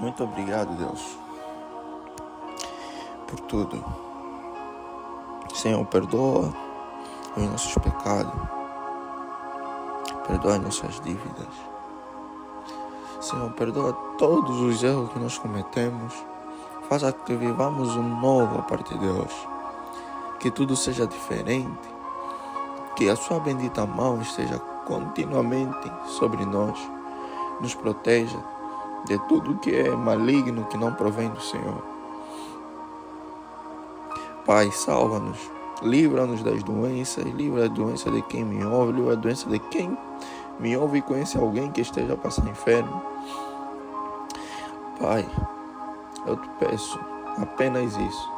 Muito obrigado, Deus, por tudo. Senhor, perdoa os nossos pecados, perdoa as nossas dívidas. Senhor, perdoa todos os erros que nós cometemos. Faça que vivamos um novo a partir de hoje. Que tudo seja diferente. Que a sua bendita mão esteja continuamente sobre nós. Nos proteja de tudo que é maligno, que não provém do Senhor. Pai, salva-nos. Livra-nos das doenças. Livra a doença de quem me ouve. Livra a doença de quem me ouve e conhece alguém que esteja passando enfermo. Pai, eu te peço apenas isso,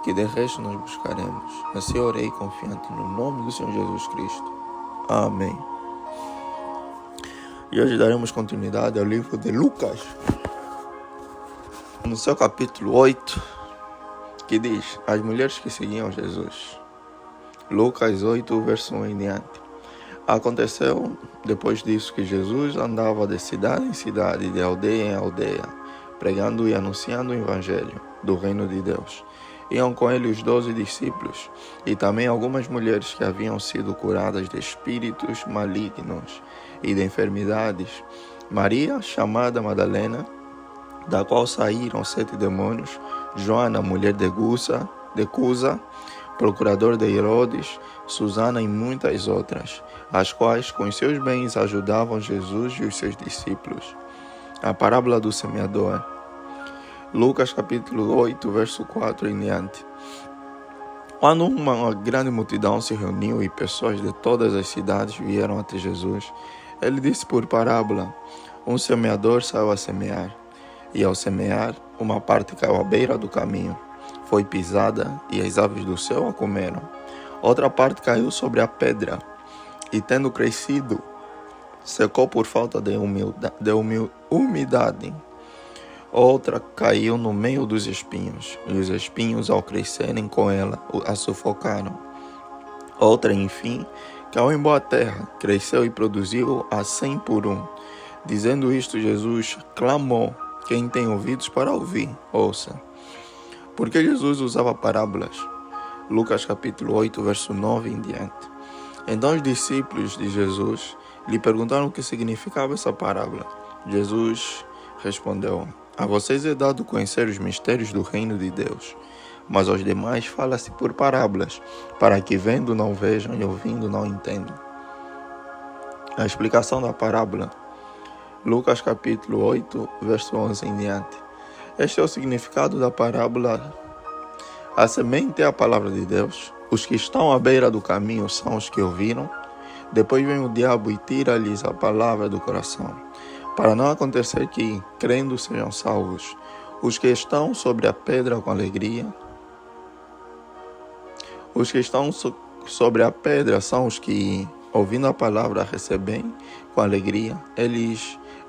que de resto nós buscaremos. Assim orei confiante no nome do Senhor Jesus Cristo. Amém. E hoje daremos continuidade ao livro de Lucas, no seu capítulo 8, que diz: as mulheres que seguiam Jesus. Lucas 8, verso 1 em diante. Aconteceu depois disso que Jesus andava de cidade em cidade, de aldeia em aldeia, pregando e anunciando o evangelho do reino de Deus. Iam com ele os 12 discípulos e também algumas mulheres que haviam sido curadas de espíritos malignos e de enfermidades. Maria, chamada Madalena, da qual saíram 7 demônios. Joana, mulher de Cusa, procurador de Herodes. Susana e muitas outras, as quais com seus bens ajudavam Jesus e os seus discípulos. A parábola do semeador. Lucas capítulo 8, verso 4 em diante. Quando uma grande multidão se reuniu e pessoas de todas as cidades vieram até Jesus, ele disse por parábola: um semeador saiu a semear, e ao semear, uma parte caiu à beira do caminho, foi pisada e as aves do céu a comeram. Outra parte caiu sobre a pedra, e tendo crescido, secou por falta de umidade. Outra caiu no meio dos espinhos, e os espinhos, ao crescerem com ela, a sufocaram. Outra, enfim, caiu em boa terra, cresceu e produziu a 100 por 1. Dizendo isto, Jesus clamou: quem tem ouvidos para ouvir, ouça. Porque Jesus usava parábolas. Lucas capítulo 8, verso 9 em diante. Então os discípulos de Jesus lhe perguntaram o que significava essa parábola. Jesus respondeu: a vocês é dado conhecer os mistérios do reino de Deus, mas aos demais fala-se por parábolas, para que vendo não vejam e ouvindo não entendam. A explicação da parábola. Lucas capítulo 8, verso 11 em diante. Este é o significado da parábola. A semente é a palavra de Deus. Os que estão à beira do caminho são os que ouviram. Depois vem o diabo e tira-lhes a palavra do coração, para não acontecer que, crendo, sejam salvos. Os que estão sobre a pedra com alegria. Os que estão sobre a pedra são os que, ouvindo a palavra, recebem com alegria.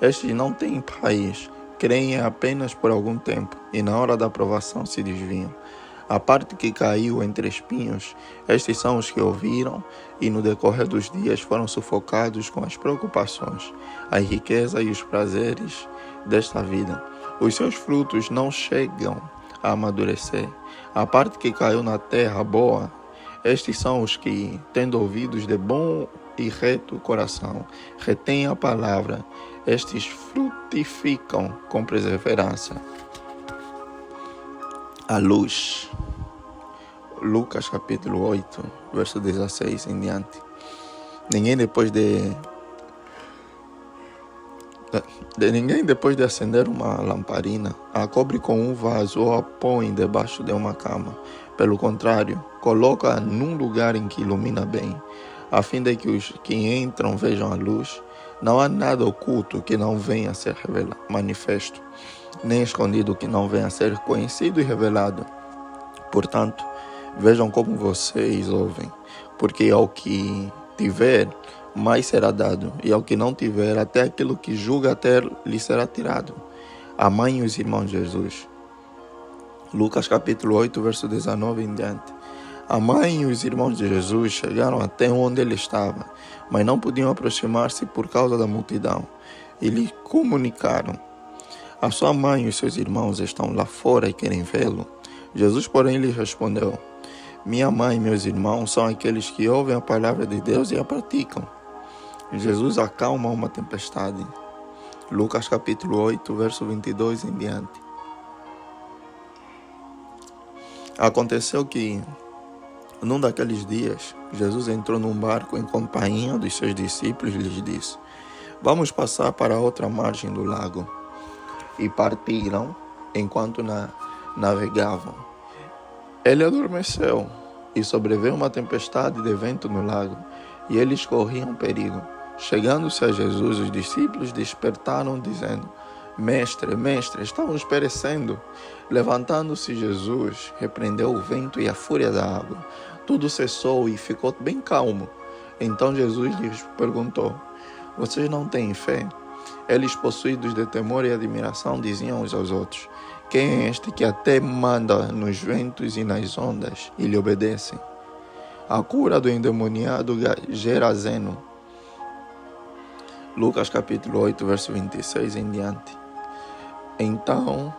Estes não têm raiz, creem apenas por algum tempo, e na hora da aprovação se desviam. A parte que caiu entre espinhos, estes são os que ouviram e no decorrer dos dias foram sufocados com as preocupações, a riqueza e os prazeres desta vida. Os seus frutos não chegam a amadurecer. A parte que caiu na terra boa, estes são os que, tendo ouvidos de bom e reto coração, retêm a palavra. Estes frutificam com perseverança. A luz. Lucas capítulo 8, verso 16 em diante. Ninguém depois de acender uma lamparina, a cobre com um vaso ou a põe debaixo de uma cama. Pelo contrário, coloca-a num lugar em que ilumina bem, a fim de que os que entram vejam a luz. Não há nada oculto que não venha a ser manifesto, nem escondido que não venha a ser conhecido e revelado. Portanto, vejam como vocês ouvem, porque ao que tiver, mais será dado, e ao que não tiver, até aquilo que julga ter lhe será tirado. A mãe e os irmãos de Jesus. Lucas capítulo 8, verso 19 em diante. A mãe e os irmãos de Jesus chegaram até onde ele estava, mas não podiam aproximar-se por causa da multidão, e lhe comunicaram: A sua mãe e os seus irmãos estão lá fora e querem vê-lo. Jesus, porém, lhes respondeu: minha mãe e meus irmãos são aqueles que ouvem a palavra de Deus e a praticam. Jesus acalma uma tempestade. Lucas capítulo 8, verso 22 em diante. Aconteceu que, num daqueles dias, Jesus entrou num barco em companhia dos seus discípulos e lhes disse: vamos passar para a outra margem do lago. E partiram enquanto navegavam. Ele adormeceu e sobreveio uma tempestade de vento no lago, e eles corriam perigo. Chegando-se a Jesus, os discípulos despertaram, dizendo: Mestre, mestre, estamos perecendo. Levantando-se Jesus, repreendeu o vento e a fúria da água. Tudo cessou e ficou bem calmo. Então Jesus lhes perguntou: vocês não têm fé? Eles, possuídos de temor e admiração, diziam uns aos outros: quem é este que até manda nos ventos e nas ondas e lhe obedecem? A cura do endemoniado Gerazeno. Lucas capítulo 8, verso 26 em diante. Então,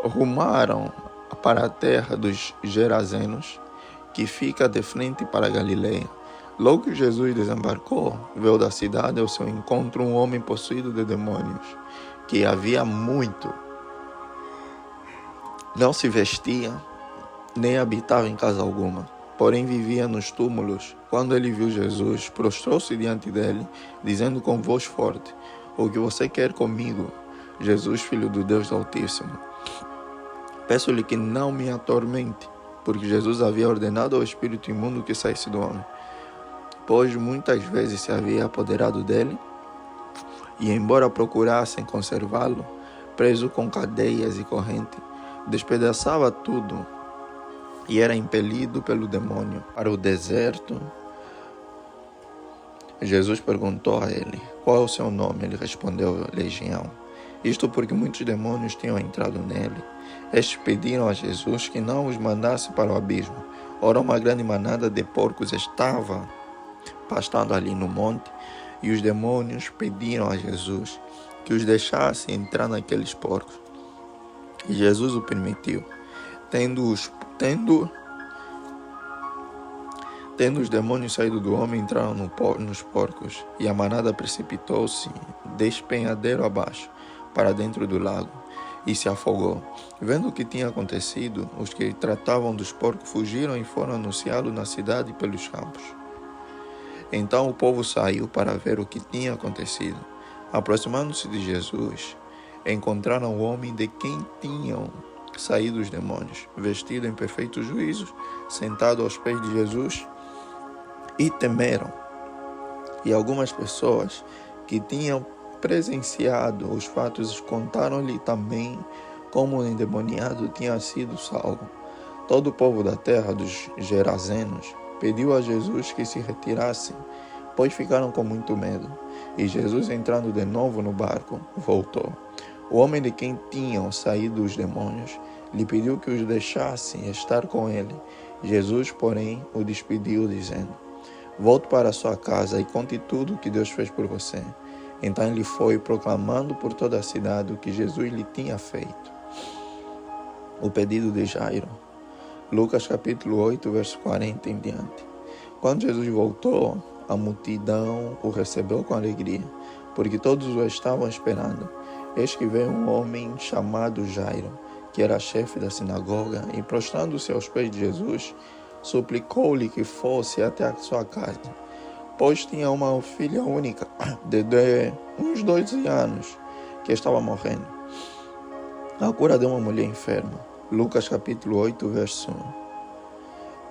rumaram para a terra dos Gerazenos, que fica de frente para a Galileia. Logo que Jesus desembarcou, veio da cidade ao seu encontro um homem possuído de demônios, que havia muito. Não se vestia, nem habitava em casa alguma, porém vivia nos túmulos. Quando ele viu Jesus, prostrou-se diante dele, dizendo com voz forte: o que você quer comigo, Jesus, filho do Deus Altíssimo? Peço-lhe que não me atormente, porque Jesus havia ordenado ao espírito imundo que saísse do homem, pois muitas vezes se havia apoderado dele, e embora procurassem conservá-lo, preso com cadeias e corrente, despedaçava tudo e era impelido pelo demônio para o deserto. Jesus perguntou a ele: qual é o seu nome? Ele respondeu: Legião. Isto porque muitos demônios tinham entrado nele. Estes pediram a Jesus que não os mandasse para o abismo. Ora, uma grande manada de porcos estava pastando ali no monte, e os demônios pediram a Jesus que os deixasse entrar naqueles porcos. E Jesus o permitiu. Tendo os demônios saído do homem, entraram nos porcos, e a manada precipitou-se despenhadeiro abaixo, para dentro do lago, e se afogou. Vendo o que tinha acontecido, os que tratavam dos porcos fugiram e foram anunciá-lo na cidade e pelos campos. Então o povo saiu para ver o que tinha acontecido. Aproximando-se de Jesus, encontraram o homem de quem tinham saído os demônios, vestido em perfeito juízo, sentado aos pés de Jesus, e temeram. E algumas pessoas que tinham presenciado os fatos contaram-lhe também como o endemoniado tinha sido salvo. Todo o povo da terra dos Gerazenos pediu a Jesus que se retirasse, pois ficaram com muito medo. E Jesus, entrando de novo no barco, voltou. O homem de quem tinham saído os demônios lhe pediu que os deixasse estar com ele. Jesus, porém, o despediu, dizendo: volte para sua casa e conte tudo o que Deus fez por você. Então ele foi proclamando por toda a cidade o que Jesus lhe tinha feito. O pedido de Jairo. Lucas capítulo 8, verso 40 em diante. Quando Jesus voltou, a multidão o recebeu com alegria, porque todos o estavam esperando. Eis que veio um homem chamado Jairo, que era chefe da sinagoga, e prostrando-se aos pés de Jesus, suplicou-lhe que fosse até a sua casa, pois tinha uma filha única, de uns 12 anos, que estava morrendo. A cura de uma mulher enferma. Lucas capítulo 8, verso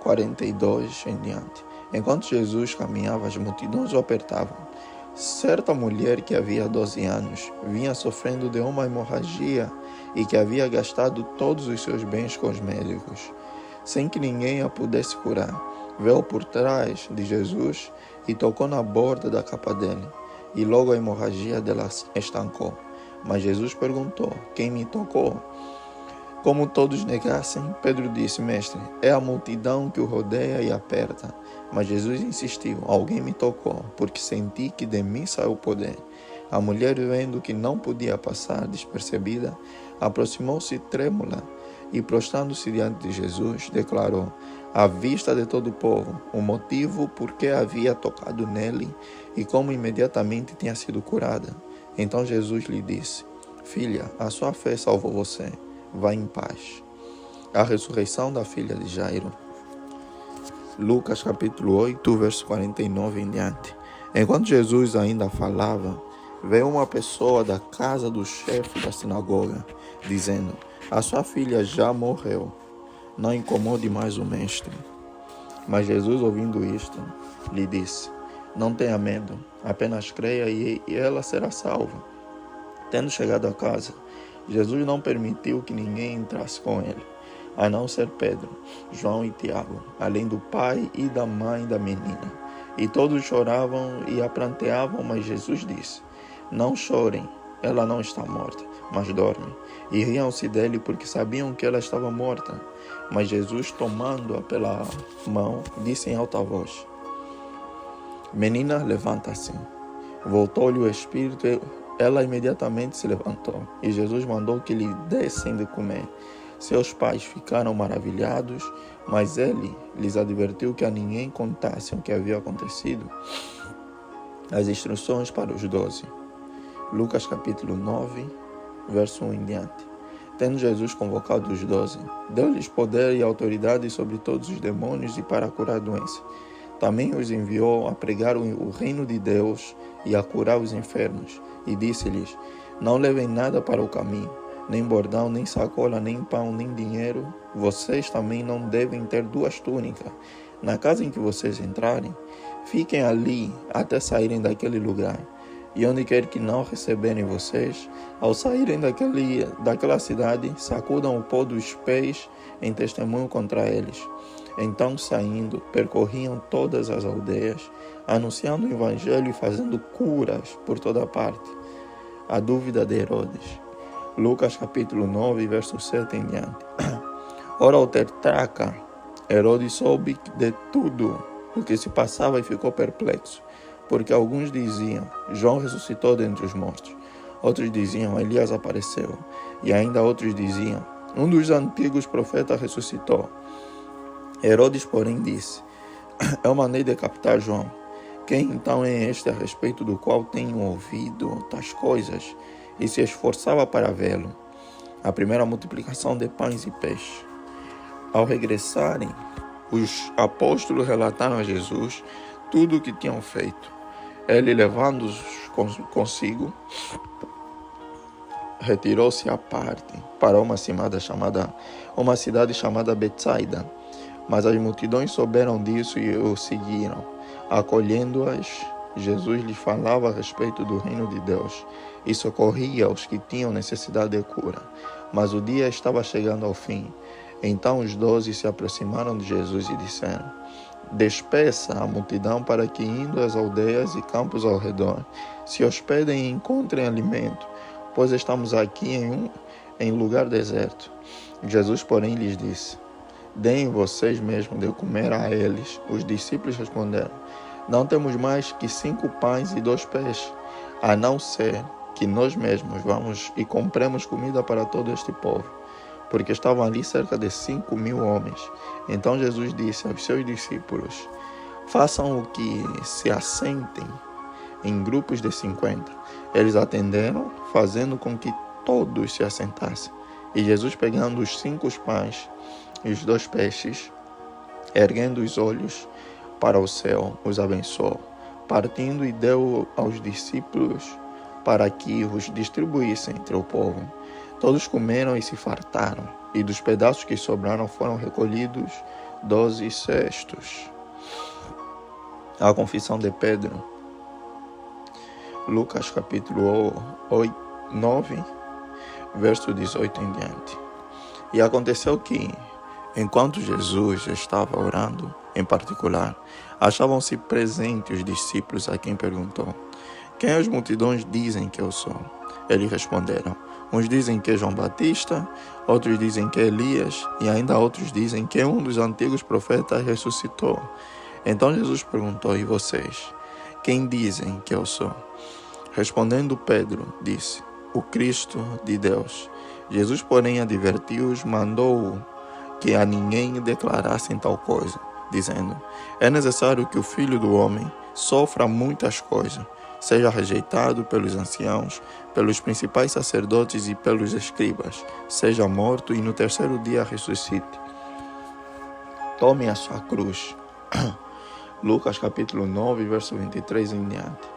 42 em diante. Enquanto Jesus caminhava, as multidões o apertavam. Certa mulher que havia 12 anos vinha sofrendo de uma hemorragia e que havia gastado todos os seus bens com os médicos, sem que ninguém a pudesse curar. Veio por trás de Jesus e tocou na borda da capa dele, e logo a hemorragia dela estancou. Mas Jesus perguntou: quem me tocou? Como todos negassem, Pedro disse: mestre, é a multidão que o rodeia e aperta. Mas Jesus insistiu: alguém me tocou, porque senti que de mim saiu o poder. A mulher, vendo que não podia passar despercebida, aproximou-se trêmula e, prostrando-se diante de Jesus, declarou, à vista de todo o povo, o motivo por que havia tocado nele e como imediatamente tinha sido curada. Então Jesus lhe disse, filha, a sua fé salvou você, vá em paz. A ressurreição da filha de Jairo. Lucas capítulo 8, verso 49 em diante. Enquanto Jesus ainda falava, veio uma pessoa da casa do chefe da sinagoga, dizendo, a sua filha já morreu, não incomode mais o mestre. Mas Jesus, ouvindo isto, lhe disse, não tenha medo, apenas creia e ela será salva. Tendo chegado a casa, Jesus não permitiu que ninguém entrasse com ele, a não ser Pedro, João e Tiago, além do pai e da mãe da menina. E todos choravam e a pranteavam, mas Jesus disse, não chorem, ela não está morta, mas dorme. E riam-se dele porque sabiam que ela estava morta. Mas Jesus, tomando-a pela mão, disse em alta voz, menina, levanta-se. Voltou-lhe o espírito, ela imediatamente se levantou. E Jesus mandou que lhe dessem de comer. Seus pais ficaram maravilhados, mas ele lhes advertiu que a ninguém contassem o que havia acontecido. As instruções para os 12. Lucas capítulo 9, verso 1 em diante. Tendo Jesus convocado os 12, deu-lhes poder e autoridade sobre todos os demônios e para curar doenças. Também os enviou a pregar o reino de Deus e a curar os enfermos. E disse-lhes, não levem nada para o caminho, nem bordão, nem sacola, nem pão, nem dinheiro. Vocês também não devem ter 2 túnicas. Na casa em que vocês entrarem, fiquem ali até saírem daquele lugar. E onde quer que não receberem vocês, ao saírem daquela cidade, sacudam o pó dos pés em testemunho contra eles. Então, saindo, percorriam todas as aldeias, anunciando o evangelho e fazendo curas por toda parte. A dúvida de Herodes. Lucas capítulo 9, verso 7 em diante. Ora, ao tetrarca, Herodes soube de tudo o que se passava e ficou perplexo, porque alguns diziam, João ressuscitou dentre os mortos. Outros diziam, Elias apareceu. E ainda outros diziam, um dos antigos profetas ressuscitou. Herodes, porém, disse, eu mandei decapitar João. Quem então é este a respeito do qual tenho ouvido tais coisas? E se esforçava para vê-lo. A primeira multiplicação de pães e peixes. Ao regressarem, os apóstolos relataram a Jesus tudo o que tinham feito. Ele, levando-os consigo, retirou-se à parte para uma cidade chamada Betsaida. Mas as multidões souberam disso e o seguiram. Acolhendo-as, Jesus lhes falava a respeito do reino de Deus e socorria os que tinham necessidade de cura. Mas o dia estava chegando ao fim. Então os 12 se aproximaram de Jesus e disseram, despeça a multidão para que, indo às aldeias e campos ao redor, se hospedem e encontrem alimento, pois estamos aqui em lugar deserto. Jesus, porém, lhes disse, deem vocês mesmos de comer a eles. Os discípulos responderam, não temos mais que 5 pães e 2 peixes, a não ser que nós mesmos vamos e compremos comida para todo este povo, porque estavam ali cerca de 5.000 homens. Então Jesus disse aos seus discípulos, façam o que se assentem em grupos de 50. Eles atenderam, fazendo com que todos se assentassem. E Jesus, pegando os 5 pães e os 2 peixes, erguendo os olhos para o céu, os abençoou, partindo e deu aos discípulos para que os distribuíssem entre o povo. Todos comeram e se fartaram, e dos pedaços que sobraram foram recolhidos 12 cestos. A confissão de Pedro. Lucas capítulo 9, verso 18 em diante. E aconteceu que, enquanto Jesus estava orando, em particular, achavam-se presentes os discípulos a quem perguntou, quem as multidões dizem que eu sou? Eles responderam, uns dizem que é João Batista, outros dizem que é Elias, e ainda outros dizem que um dos antigos profetas ressuscitou. Então Jesus perguntou, e vocês, quem dizem que eu sou? Respondendo Pedro, disse: o Cristo de Deus. Jesus, porém, advertiu-os, mandou que a ninguém declarassem tal coisa, dizendo: é necessário que o Filho do Homem sofra muitas coisas, seja rejeitado pelos anciãos, pelos principais sacerdotes e pelos escribas, seja morto e no terceiro dia ressuscite. Tome a sua cruz. Lucas capítulo 9, verso 23 em diante.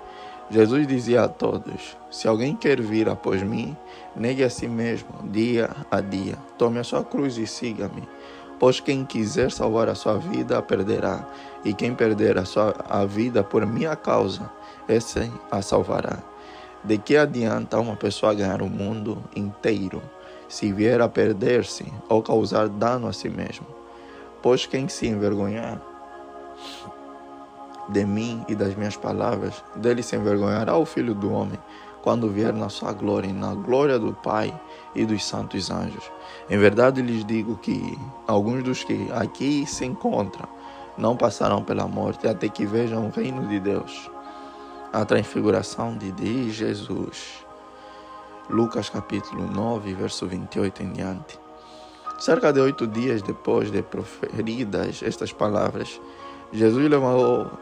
Jesus dizia a todos: se alguém quer vir após mim, negue a si mesmo, dia a dia. Tome a sua cruz e siga-me. Pois quem quiser salvar a sua vida, a perderá. E quem perder a vida por minha causa, esse a salvará. De que adianta uma pessoa ganhar o mundo inteiro, se vier a perder-se ou causar dano a si mesmo? Pois quem se envergonhar de mim e das minhas palavras, dele se envergonhará o Filho do Homem, quando vier na sua glória e na glória do Pai e dos santos anjos. Em verdade lhes digo que alguns dos que aqui se encontram não passarão pela morte até que vejam o reino de Deus. A transfiguração de Jesus. Lucas capítulo 9, verso 28 em diante. Cerca de 8 dias depois de proferidas estas palavras, Jesus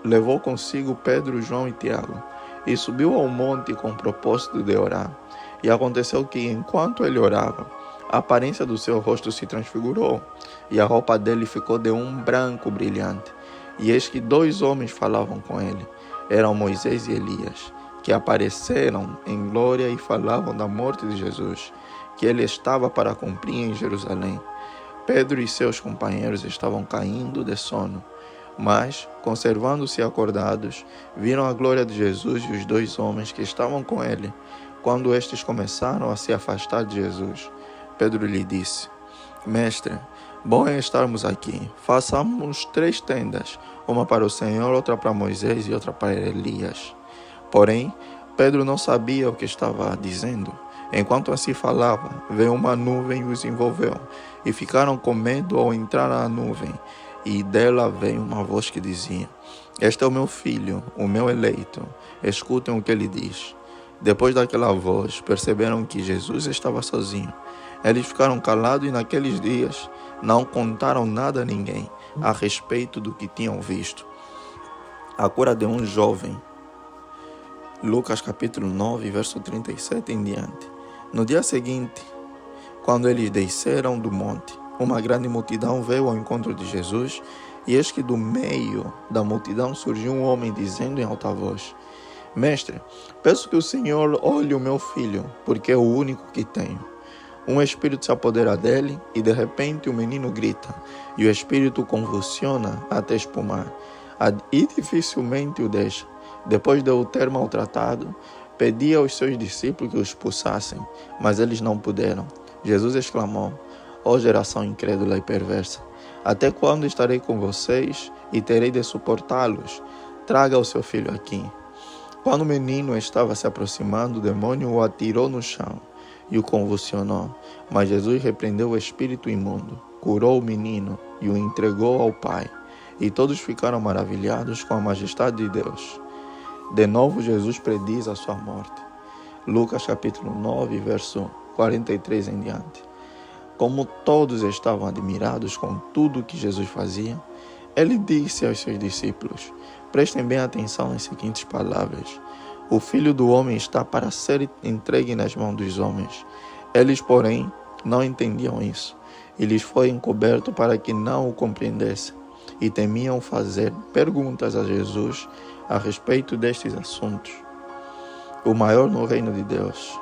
levou consigo Pedro, João e Tiago e subiu ao monte com o propósito de orar. E aconteceu que, enquanto ele orava, a aparência do seu rosto se transfigurou e a roupa dele ficou de um branco brilhante. E eis que 2 homens falavam com ele. Eram Moisés e Elias, que apareceram em glória e falavam da morte de Jesus, que ele estava para cumprir em Jerusalém. Pedro e seus companheiros estavam caindo de sono, mas, conservando-se acordados, viram a glória de Jesus e os 2 homens que estavam com ele. Quando estes começaram a se afastar de Jesus, Pedro lhe disse: Mestre, bom é estarmos aqui. Façamos 3 tendas, uma para o Senhor, outra para Moisés e outra para Elias. Porém, Pedro não sabia o que estava dizendo. Enquanto assim falavam, veio uma nuvem e os envolveu, e ficaram com medo ao entrar na nuvem. E dela veio uma voz que dizia: este é o meu filho, o meu eleito, escutem o que ele diz. Depois daquela voz, perceberam que Jesus estava sozinho. Eles ficaram calados e naqueles dias não contaram nada a ninguém a respeito do que tinham visto. A cura de um jovem. Lucas capítulo 9, verso 37 em diante. No dia seguinte, quando eles desceram do monte, uma grande multidão veio ao encontro de Jesus, e eis que do meio da multidão surgiu um homem dizendo em alta voz: Mestre, peço que o Senhor olhe o meu filho, porque é o único que tenho. Um espírito se apodera dele, e de repente o menino grita, e o espírito convulsiona até espumar, e dificilmente o deixa. Depois de o ter maltratado, pedia aos seus discípulos que o expulsassem, mas eles não puderam. Jesus exclamou: ó geração incrédula e perversa, até quando estarei com vocês e terei de suportá-los? Traga o seu filho aqui. Quando o menino estava se aproximando, o demônio o atirou no chão e o convulsionou. Mas Jesus repreendeu o espírito imundo, curou o menino e o entregou ao Pai. E todos ficaram maravilhados com a majestade de Deus. De novo Jesus prediz a sua morte. Lucas capítulo 9, verso 43 em diante. Como todos estavam admirados com tudo o que Jesus fazia, ele disse aos seus discípulos: prestem bem atenção nas seguintes palavras: o Filho do Homem está para ser entregue nas mãos dos homens. Eles, porém, não entendiam isso, e lhes foi encoberto para que não o compreendessem, e temiam fazer perguntas a Jesus a respeito destes assuntos. O maior no reino de Deus.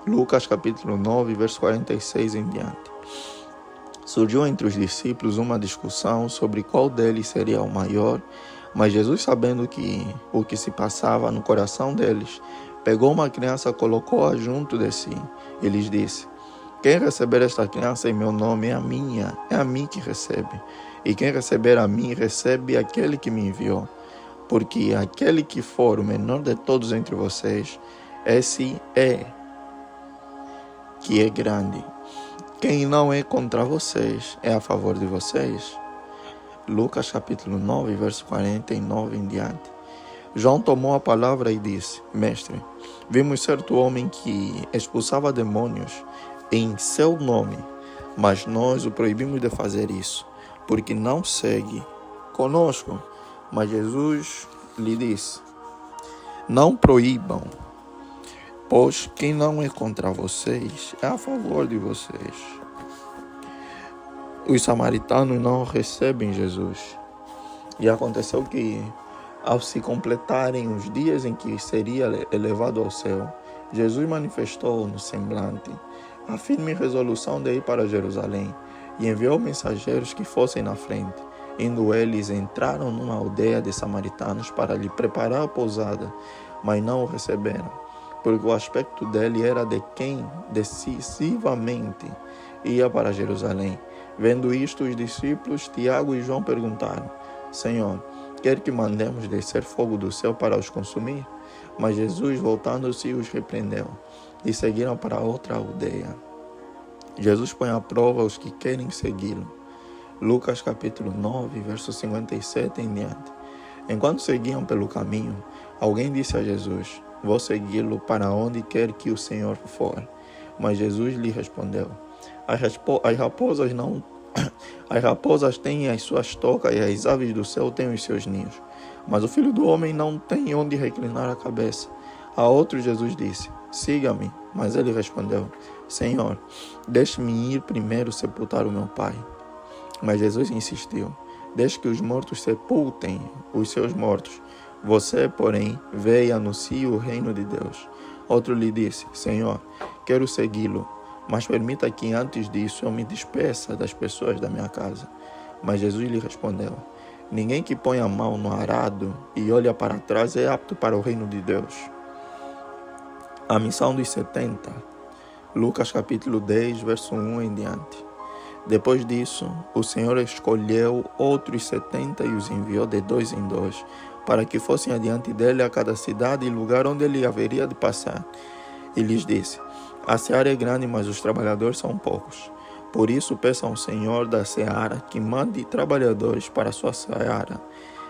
Lucas capítulo 9, verso 46 em diante. Surgiu entre os discípulos uma discussão sobre qual deles seria o maior, mas Jesus, sabendo o que se passava no coração deles, pegou uma criança, colocou-a junto de si e lhes disse: quem receber esta criança em meu nome é a mim que recebe, e quem receber a mim recebe aquele que me enviou. Porque aquele que for o menor de todos entre vocês, esse é que é grande. Quem não é contra vocês é a favor de vocês. Lucas capítulo 9, verso 49 em diante. João tomou a palavra e disse: Mestre, vimos certo homem que expulsava demônios em seu nome, mas nós o proibimos de fazer isso, porque não segue conosco. Mas Jesus lhe disse: Não proíbam, pois quem não é contra vocês é a favor de vocês. Os samaritanos não recebem Jesus. E aconteceu que, ao se completarem os dias em que seria elevado ao céu, Jesus manifestou no semblante a firme resolução de ir para Jerusalém e enviou mensageiros que fossem na frente. Indo eles, entraram numa aldeia de samaritanos para lhe preparar a pousada, mas não o receberam, porque o aspecto dele era de quem decisivamente ia para Jerusalém. Vendo isto, os discípulos Tiago e João perguntaram: Senhor, quer que mandemos descer fogo do céu para os consumir? Mas Jesus, voltando-se, os repreendeu e seguiram para outra aldeia. Jesus põe à prova os que querem segui-lo. Lucas capítulo 9, verso 57 em diante. Enquanto seguiam pelo caminho, alguém disse a Jesus: Vou segui-lo para onde quer que o Senhor for. Mas Jesus lhe respondeu: As raposas têm as suas tocas e as aves do céu têm os seus ninhos, mas o Filho do Homem não tem onde reclinar a cabeça. A outro Jesus disse: Siga-me. Mas ele respondeu: Senhor, deixe-me ir primeiro sepultar o meu pai. Mas Jesus insistiu: Deixe que os mortos sepultem os seus mortos. Você, porém, vê e anuncie o reino de Deus. Outro lhe disse: Senhor, quero segui-lo, mas permita que antes disso eu me despeça das pessoas da minha casa. Mas Jesus lhe respondeu: Ninguém que põe a mão no arado e olha para trás é apto para o reino de Deus. A missão dos 70. Lucas capítulo 10, verso 1 em diante. Depois disso, o Senhor escolheu outros 70 e os enviou de 2 em 2, para que fossem adiante dele a cada cidade e lugar onde ele haveria de passar. E lhes disse: A seara é grande, mas os trabalhadores são poucos. Por isso peçam ao Senhor da seara que mande trabalhadores para a sua seara.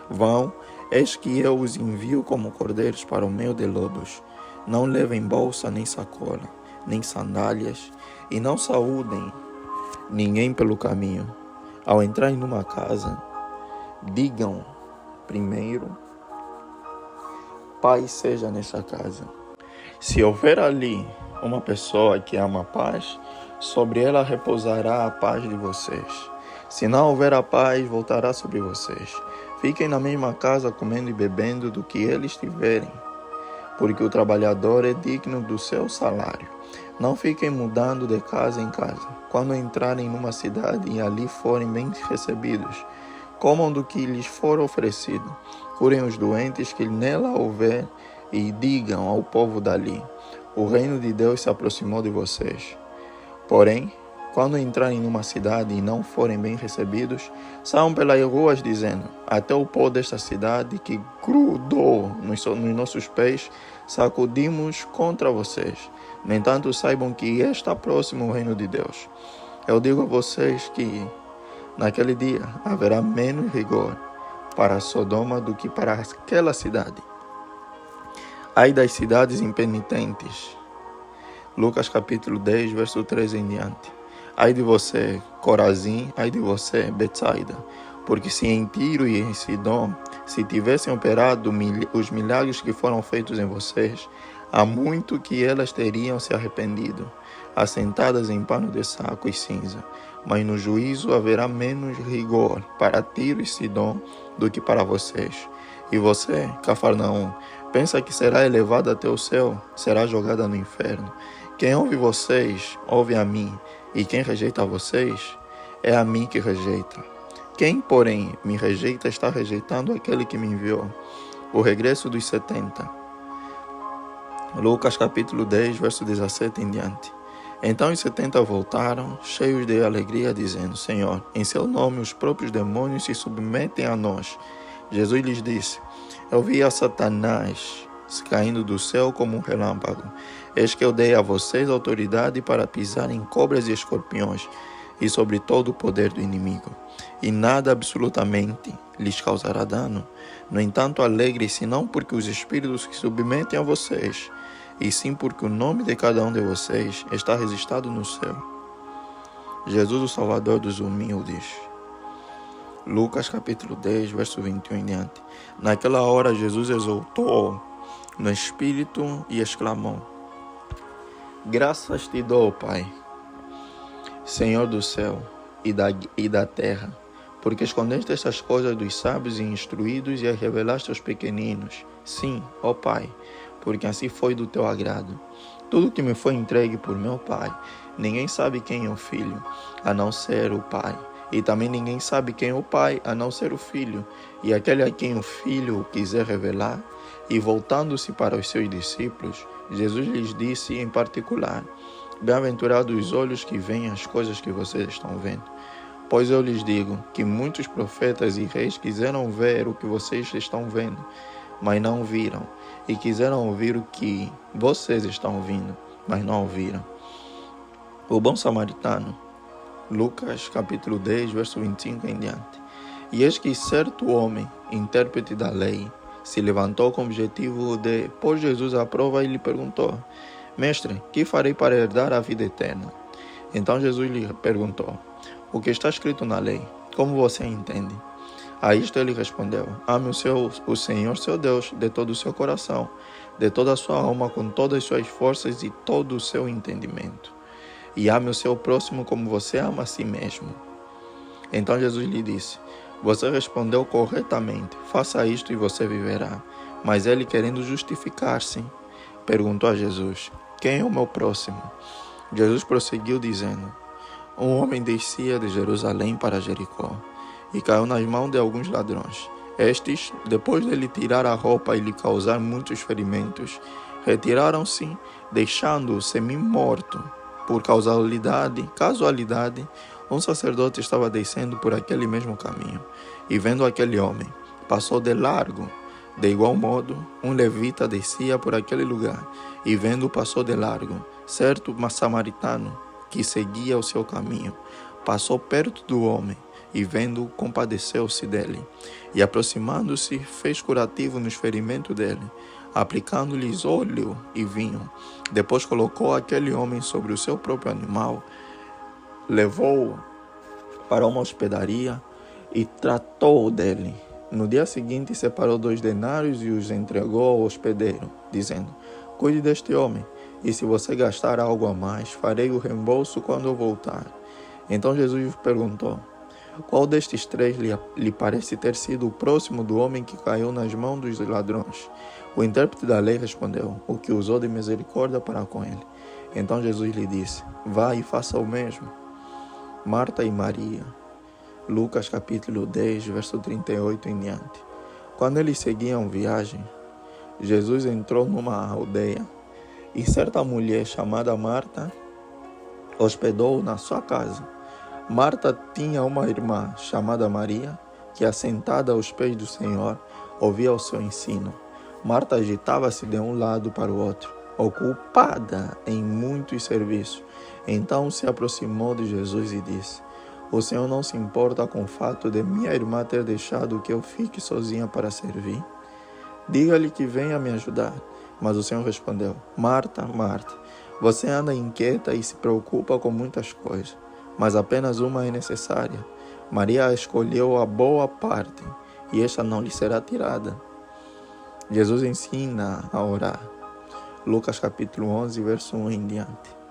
Vão, eis que eu os envio como cordeiros para o meio de lobos. Não levem bolsa, nem sacola, nem sandálias, e não saúdem ninguém pelo caminho. Ao entrarem numa casa, digam primeiro: paz seja nesta casa. Se houver ali uma pessoa que ama a paz, sobre ela repousará a paz de vocês. Se não houver a paz, voltará sobre vocês. Fiquem na mesma casa comendo e bebendo do que eles tiverem, porque o trabalhador é digno do seu salário. Não fiquem mudando de casa em casa. Quando entrarem numa cidade e ali forem bem recebidos, comam do que lhes for oferecido. Curem os doentes que nela houver e digam ao povo dali: o reino de Deus se aproximou de vocês. Porém, quando entrarem numa cidade e não forem bem recebidos, saiam pelas ruas dizendo: até o pó desta cidade que grudou nos nossos pés, sacudimos contra vocês. No entanto, saibam que está próximo o reino de Deus. Eu digo a vocês que, naquele dia, haverá menos rigor para Sodoma do que para aquela cidade. Ai das cidades impenitentes. Lucas capítulo 10, verso 13 em diante. Ai de você, Corazim, ai de você, Betsaida, porque se em Tiro e em Sidom se tivessem operado os milagres que foram feitos em vocês, há muito que elas teriam se arrependido, assentadas em pano de saco e cinza. Mas no juízo haverá menos rigor para Tiro e Sidom do que para vocês. E você, Cafarnaum, pensa que será elevada até o céu, será jogada no inferno. Quem ouve vocês, ouve a mim, e quem rejeita vocês, é a mim que rejeita. Quem, porém, me rejeita está rejeitando aquele que me enviou. O regresso dos 70. Lucas capítulo 10, verso 17 em diante. Então os 70 voltaram, cheios de alegria, dizendo: Senhor, em seu nome os próprios demônios se submetem a nós. Jesus lhes disse: Eu vi a Satanás caindo do céu como um relâmpago. Eis que eu dei a vocês autoridade para pisar em cobras e escorpiões, e sobre todo o poder do inimigo, e nada absolutamente lhes causará dano. No entanto, alegre-se não porque os espíritos se submetem a vocês, e sim porque o nome de cada um de vocês está registrado no céu. Jesus, o Salvador dos humildes. Lucas capítulo 10, verso 21 em diante. Naquela hora Jesus exultou no Espírito e exclamou: Graças te dou, Pai, Senhor do céu e da terra, porque escondeste estas coisas dos sábios e instruídos e as revelaste aos pequeninos. Sim, ó Pai, porque assim foi do teu agrado. Tudo que me foi entregue por meu Pai, ninguém sabe quem é o Filho, a não ser o Pai. E também ninguém sabe quem é o Pai, a não ser o Filho, e aquele a quem o Filho o quiser revelar. E voltando-se para os seus discípulos, Jesus lhes disse em particular: Bem-aventurados os olhos que veem as coisas que vocês estão vendo. Pois eu lhes digo que muitos profetas e reis quiseram ver o que vocês estão vendo, mas não viram, e quiseram ouvir o que vocês estão ouvindo, mas não ouviram. O bom samaritano. Lucas capítulo 10, verso 25 em diante. E eis que certo homem, intérprete da lei, se levantou com o objetivo de pôr Jesus à prova e lhe perguntou: Mestre, que farei para herdar a vida eterna? Então Jesus lhe perguntou: O que está escrito na lei? Como você entende? A isto ele respondeu: Ame o Senhor seu Deus de todo o seu coração, de toda a sua alma, com todas as suas forças e todo o seu entendimento. E ame o seu próximo como você ama a si mesmo. Então Jesus lhe disse: Você respondeu corretamente, faça isto e você viverá. Mas ele, querendo justificar-se, perguntou a Jesus: Quem é o meu próximo? Jesus prosseguiu dizendo: Um homem descia de Jerusalém para Jericó e caiu nas mãos de alguns ladrões. Estes, depois de lhe tirar a roupa e lhe causar muitos ferimentos, retiraram-se, deixando-o semi-morto. Por casualidade, um sacerdote estava descendo por aquele mesmo caminho, e vendo aquele homem, passou de largo. De igual modo, um levita descia por aquele lugar, e vendo-o passou de largo. Certo samaritano, que seguia o seu caminho, passou perto do homem, e vendo-o, compadeceu-se dele, e aproximando-se, fez curativo nos ferimentos dele, aplicando-lhes óleo e vinho. Depois colocou aquele homem sobre o seu próprio animal, levou-o para uma hospedaria e tratou dele. No dia seguinte separou 2 denários e os entregou ao hospedeiro, dizendo: Cuide deste homem, e se você gastar algo a mais, farei o reembolso quando eu voltar. Então Jesus perguntou: Qual destes 3 lhe parece ter sido o próximo do homem que caiu nas mãos dos ladrões? O intérprete da lei respondeu: O que usou de misericórdia para com ele. Então Jesus lhe disse: Vá e faça o mesmo. Marta e Maria. Lucas capítulo 10, verso 38 em diante. Quando eles seguiam viagem, Jesus entrou numa aldeia, e certa mulher chamada Marta hospedou-o na sua casa. Marta tinha uma irmã chamada Maria, que, assentada aos pés do Senhor, ouvia o seu ensino. Marta agitava-se de um lado para o outro, ocupada em muitos serviços. Então se aproximou de Jesus e disse: O Senhor não se importa com o fato de minha irmã ter deixado que eu fique sozinha para servir? Diga-lhe que venha me ajudar. Mas o Senhor respondeu: Marta, Marta, você anda inquieta e se preocupa com muitas coisas, mas apenas uma é necessária. Maria escolheu a boa parte, e esta não lhe será tirada. Jesus ensina a orar. Lucas capítulo 11, verso 1 em diante.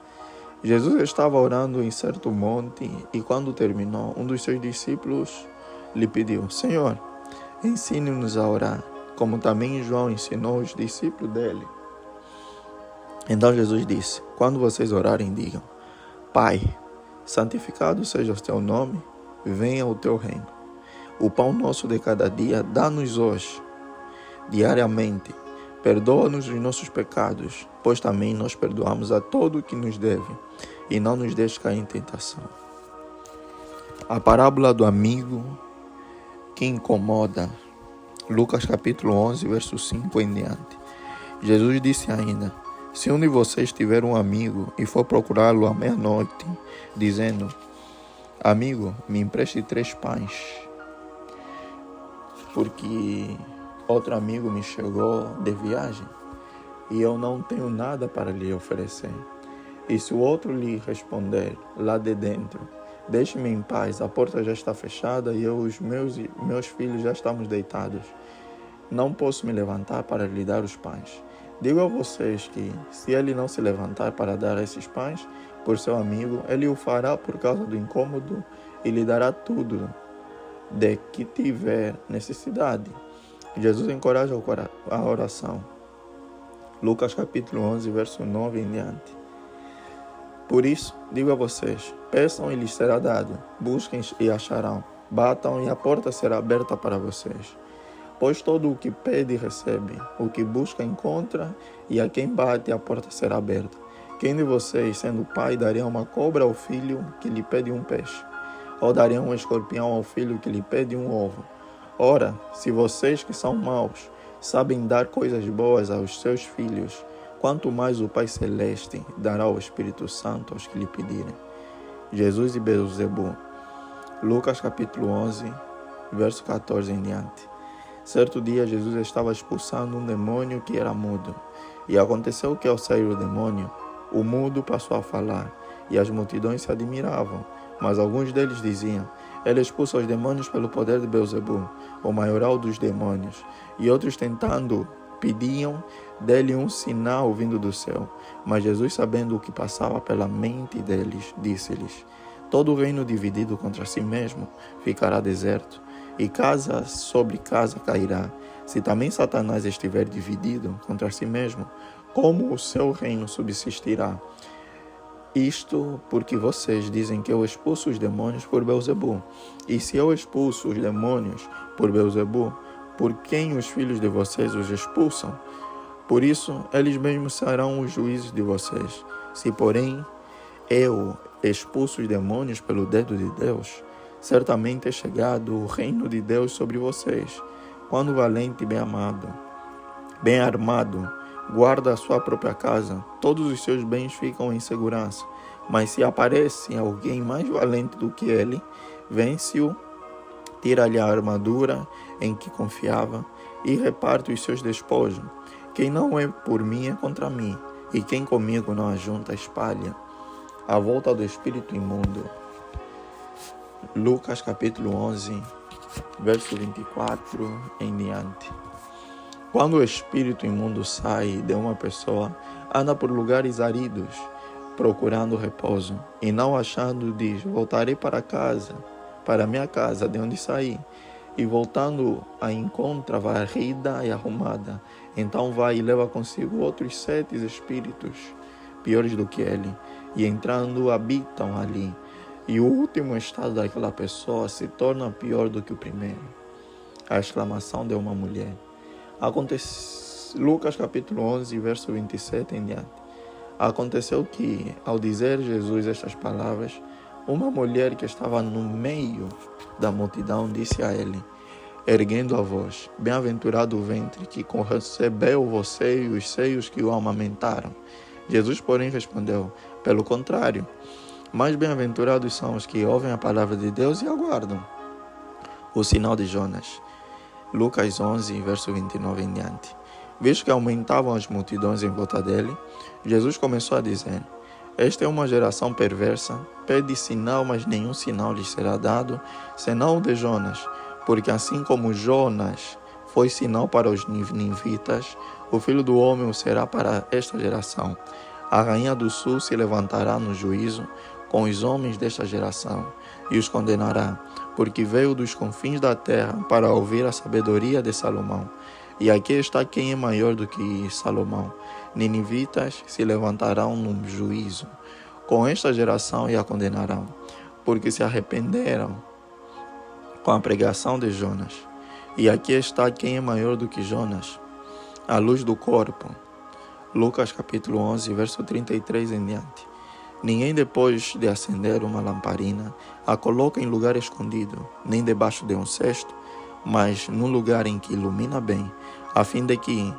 Jesus estava orando em certo monte, e quando terminou, um dos seus discípulos lhe pediu: Senhor, ensine-nos a orar, como também João ensinou os discípulos dele. Então Jesus disse: Quando vocês orarem, digam: Pai, santificado seja o teu nome, venha o teu reino. O pão nosso de cada dia dá-nos hoje, diariamente. Perdoa-nos os nossos pecados, pois também nós perdoamos a todo o que nos deve, e não nos deixe cair em tentação. A parábola do amigo que incomoda. Lucas capítulo 11, verso 5 em diante. Jesus disse ainda: Se um de vocês tiver um amigo e for procurá-lo à meia-noite, dizendo: amigo, me empreste 3 pães, porque outro amigo me chegou de viagem e eu não tenho nada para lhe oferecer. E se o outro lhe responder lá de dentro, deixe-me em paz, a porta já está fechada e eu e os meus filhos já estamos deitados, não posso me levantar para lhe dar os pães. Digo a vocês que, se ele não se levantar para dar esses pães por seu amigo, ele o fará por causa do incômodo e lhe dará tudo de que tiver necessidade. Jesus encoraja a oração. Lucas capítulo 11, verso 9 em diante. Por isso, digo a vocês, peçam e lhes será dado, busquem e acharão, batam e a porta será aberta para vocês. Pois todo o que pede recebe, o que busca encontra, e a quem bate a porta será aberta. Quem de vocês, sendo pai, daria uma cobra ao filho que lhe pede um peixe? Ou daria um escorpião ao filho que lhe pede um ovo? Ora, se vocês que são maus sabem dar coisas boas aos seus filhos, quanto mais o Pai Celeste dará o Espírito Santo aos que lhe pedirem. Jesus e Beelzebu. Lucas capítulo 11, verso 14 em diante. Certo dia Jesus estava expulsando um demônio que era mudo. E aconteceu que ao sair o demônio, o mudo passou a falar, e as multidões se admiravam. Mas alguns deles diziam, ele expulsa os demônios pelo poder de Beelzebu, o maioral dos demônios. E outros tentando pediam dele um sinal vindo do céu. Mas Jesus, sabendo o que passava pela mente deles, disse-lhes, todo reino dividido contra si mesmo ficará deserto, e casa sobre casa cairá. Se também Satanás estiver dividido contra si mesmo, como o seu reino subsistirá? Isto porque vocês dizem que eu expulso os demônios por Beelzebu. E se eu expulso os demônios por Beelzebu, por quem os filhos de vocês os expulsam? Por isso, eles mesmos serão os juízes de vocês. Se, porém, eu expulso os demônios pelo dedo de Deus, certamente é chegado o reino de Deus sobre vocês. Quando o valente bem armado, guarda a sua própria casa, todos os seus bens ficam em segurança. Mas se aparece alguém mais valente do que ele, vence-o, tira-lhe a armadura em que confiava e reparte os seus despojos. Quem não é por mim é contra mim, e quem comigo não ajunta espalha. A volta do espírito imundo. Lucas capítulo 11, verso 24 em diante. Quando o espírito imundo sai de uma pessoa, anda por lugares áridos, procurando repouso, e não achando, diz, voltarei para minha casa, de onde saí. E voltando a encontra varrida e arrumada. Então vai e leva consigo outros 7 espíritos, piores do que ele, e entrando habitam ali. E o último estado daquela pessoa se torna pior do que o primeiro. A exclamação de uma mulher. Lucas capítulo 11, verso 27 em diante. Aconteceu que, ao dizer Jesus estas palavras, uma mulher que estava no meio da multidão disse a ele, erguendo a voz, bem-aventurado o ventre que concebeu você e os seios que o amamentaram. Jesus, porém, respondeu, pelo contrário, mais bem-aventurados são os que ouvem a palavra de Deus e aguardam o sinal de Jonas. Lucas 11, verso 29 em diante. Visto que aumentavam as multidões em volta dele, Jesus começou a dizer, esta é uma geração perversa, pede sinal, mas nenhum sinal lhes será dado, senão o de Jonas, porque assim como Jonas foi sinal para os ninivitas, o Filho do Homem o será para esta geração. A rainha do sul se levantará no juízo com os homens desta geração e os condenará, porque veio dos confins da terra para ouvir a sabedoria de Salomão. E aqui está quem é maior do que Salomão. Ninivitas se levantarão no juízo com esta geração e a condenarão, porque se arrependeram com a pregação de Jonas. E aqui está quem é maior do que Jonas, a luz do corpo. Lucas capítulo 11, verso 33 em diante. Ninguém, depois de acender uma lamparina, a coloca em lugar escondido, nem debaixo de um cesto, mas num lugar em que ilumina bem, a fim de que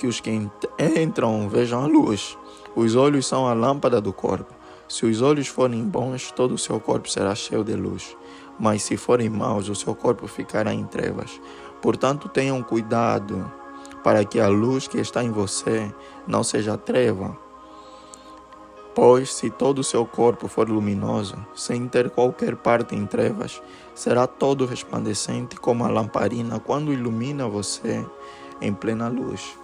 os que entram vejam a luz. Os olhos são a lâmpada do corpo. Se os olhos forem bons, todo o seu corpo será cheio de luz. Mas se forem maus, o seu corpo ficará em trevas. Portanto, tenham cuidado para que a luz que está em você não seja treva. Pois se todo o seu corpo for luminoso, sem ter qualquer parte em trevas, será todo resplandecente como a lamparina quando ilumina você em plena luz.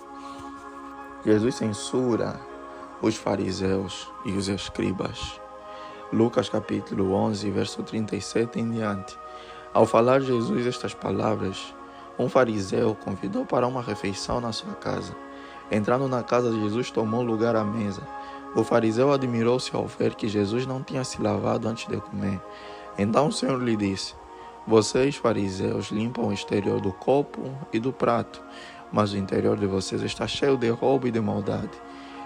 Jesus censura os fariseus e os escribas. Lucas capítulo 11, verso 37 em diante. Ao falar Jesus estas palavras, um fariseu convidou para uma refeição na sua casa. Entrando na casa de Jesus, tomou lugar à mesa. O fariseu admirou-se ao ver que Jesus não tinha se lavado antes de comer. Então o Senhor lhe disse: Vocês, fariseus, limpam o exterior do copo e do prato, mas o interior de vocês está cheio de roubo e de maldade.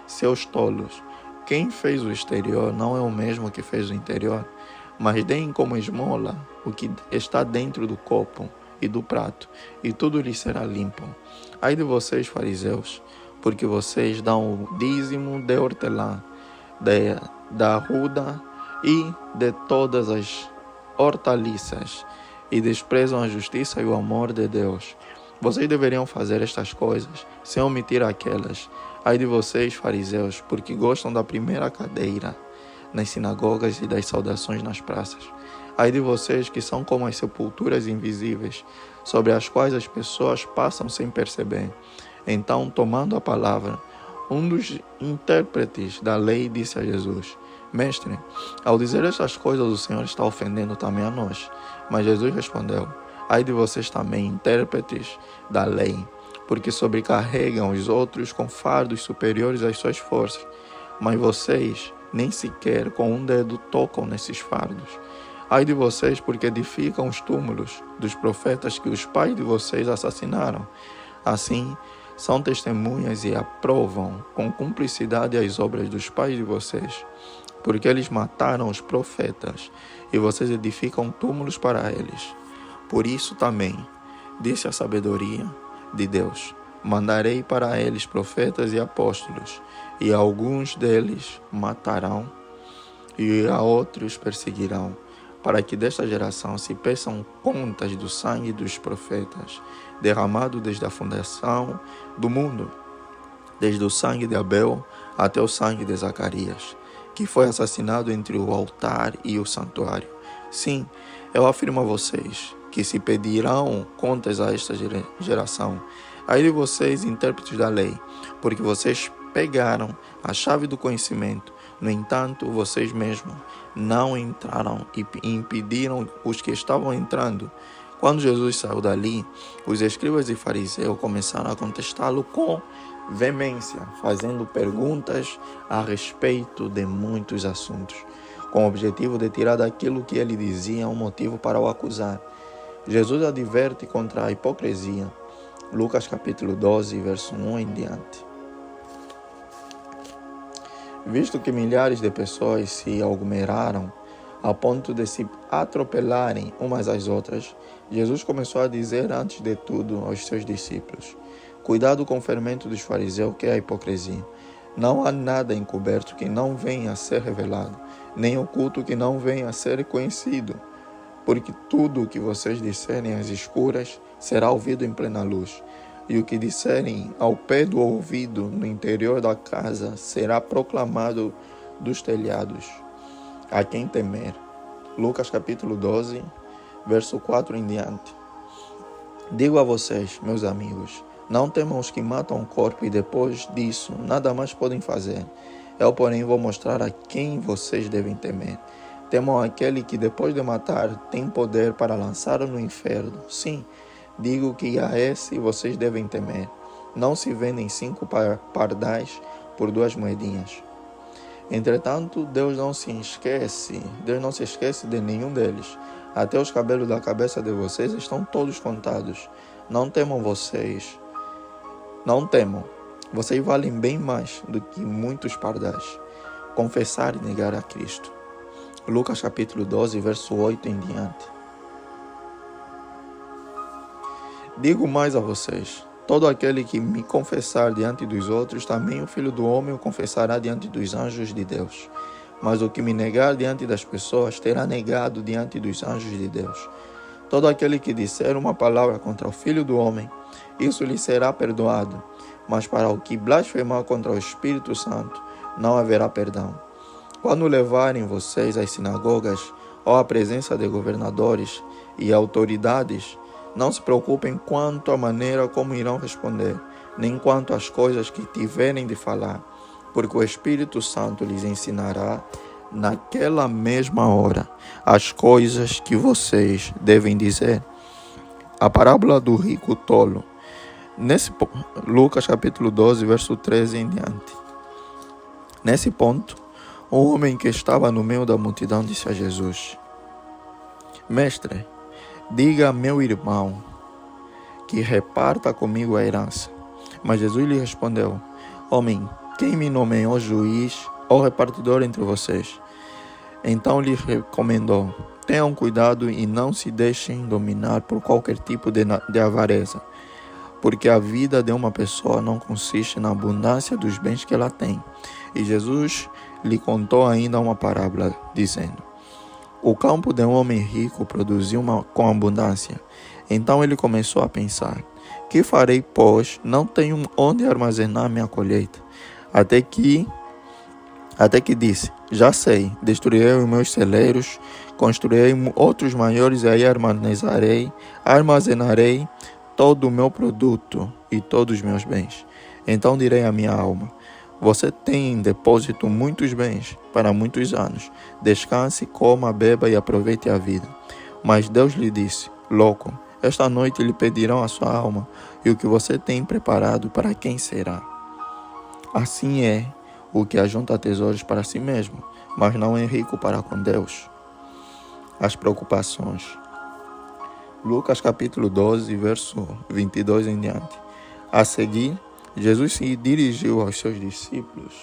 Seus tolos, quem fez o exterior não é o mesmo que fez o interior, mas deem como esmola o que está dentro do copo e do prato, e tudo lhes será limpo. Ai de vocês, fariseus, porque vocês dão o dízimo de hortelã, da arruda e de todas as hortaliças, e desprezam a justiça e o amor de Deus. Vocês deveriam fazer estas coisas, sem omitir aquelas. Ai de vocês, fariseus, porque gostam da primeira cadeira nas sinagogas e das saudações nas praças. Ai de vocês que são como as sepulturas invisíveis, sobre as quais as pessoas passam sem perceber. Então, tomando a palavra, um dos intérpretes da lei disse a Jesus: Mestre, ao dizer estas coisas, o Senhor está ofendendo também a nós. Mas Jesus respondeu: Ai de vocês também, intérpretes da lei, porque sobrecarregam os outros com fardos superiores às suas forças, mas vocês nem sequer com um dedo tocam nesses fardos. Ai de vocês, porque edificam os túmulos dos profetas que os pais de vocês assassinaram. Assim, são testemunhas e aprovam com cumplicidade as obras dos pais de vocês, porque eles mataram os profetas e vocês edificam túmulos para eles. Por isso também, disse a sabedoria de Deus: mandarei para eles profetas e apóstolos, e alguns deles matarão, e a outros perseguirão, para que desta geração se peçam contas do sangue dos profetas, derramado desde a fundação do mundo, desde o sangue de Abel até o sangue de Zacarias, que foi assassinado entre o altar e o santuário. Sim, eu afirmo a vocês que se pedirão contas a esta geração. Ai de vocês, intérpretes da lei, porque vocês pegaram a chave do conhecimento. No entanto, vocês mesmos não entraram e impediram os que estavam entrando. Quando Jesus saiu dali, os escribas e fariseus começaram a contestá-lo com veemência, fazendo perguntas a respeito de muitos assuntos, com o objetivo de tirar daquilo que ele dizia um motivo para o acusar. Jesus adverte contra a hipocrisia. Lucas capítulo 12, verso 1 em diante. Visto que milhares de pessoas se aglomeraram a ponto de se atropelarem umas às outras, Jesus começou a dizer antes de tudo aos seus discípulos: Cuidado com o fermento dos fariseus, que é a hipocrisia. Não há nada encoberto que não venha a ser revelado, nem oculto que não venha a ser conhecido. Porque tudo o que vocês disserem às escuras será ouvido em plena luz, e o que disserem ao pé do ouvido no interior da casa será proclamado dos telhados. A quem temer? Lucas capítulo 12, verso 4 em diante. Digo a vocês, meus amigos, não temam os que matam o corpo e depois disso nada mais podem fazer. Eu, porém, vou mostrar a quem vocês devem temer. Temam aquele que depois de matar tem poder para lançá-lo no inferno. Sim, digo que a esse vocês devem temer. Não se vendem 5 pardais por 2 moedinhas. Entretanto, Deus não se esquece de nenhum deles. Até os cabelos da cabeça de vocês estão todos contados. Não temam. Vocês valem bem mais do que muitos pardais. Confessar e negar a Cristo. Lucas capítulo 12, verso 8 em diante. Digo mais a vocês: todo aquele que me confessar diante dos outros, também o Filho do Homem o confessará diante dos anjos de Deus. mas o que me negar diante das pessoas terá negado diante dos anjos de Deus. Todo aquele que disser uma palavra contra o Filho do Homem, isso lhe será perdoado, mas para o que blasfemar contra o Espírito Santo, não haverá perdão. Quando levarem vocês às sinagogas ou à presença de governadores e autoridades, não se preocupem quanto à maneira como irão responder, nem quanto às coisas que tiverem de falar, porque o Espírito Santo lhes ensinará naquela mesma hora as coisas que vocês devem dizer. A parábola do rico tolo. Lucas capítulo 12, verso 13 em diante. Nesse ponto, um homem que estava no meio da multidão disse a Jesus: Mestre, diga a meu irmão que reparta comigo a herança. Mas Jesus lhe respondeu: Homem, quem me nomeou juiz ou repartidor entre vocês? Então lhe recomendou: Tenham cuidado e não se deixem dominar por qualquer tipo de avareza, porque a vida de uma pessoa não consiste na abundância dos bens que ela tem. E Jesus lhe contou ainda uma parábola, dizendo: O campo de um homem rico produziu com abundância. Então ele começou a pensar: Que farei, pois não tenho onde armazenar minha colheita? Até que disse: Já sei, destruirei os meus celeiros, construirei outros maiores e aí armazenarei todo o meu produto e todos os meus bens. Então direi à minha alma: Você tem em depósito muitos bens para muitos anos. Descanse, coma, beba e aproveite a vida. Mas Deus lhe disse: Louco, esta noite lhe pedirão a sua alma, e o que você tem preparado para quem será? Assim é o que ajunta tesouros para si mesmo, mas não é rico para com Deus. As preocupações. Lucas capítulo 12, verso 22 em diante. A seguir, Jesus se dirigiu aos seus discípulos,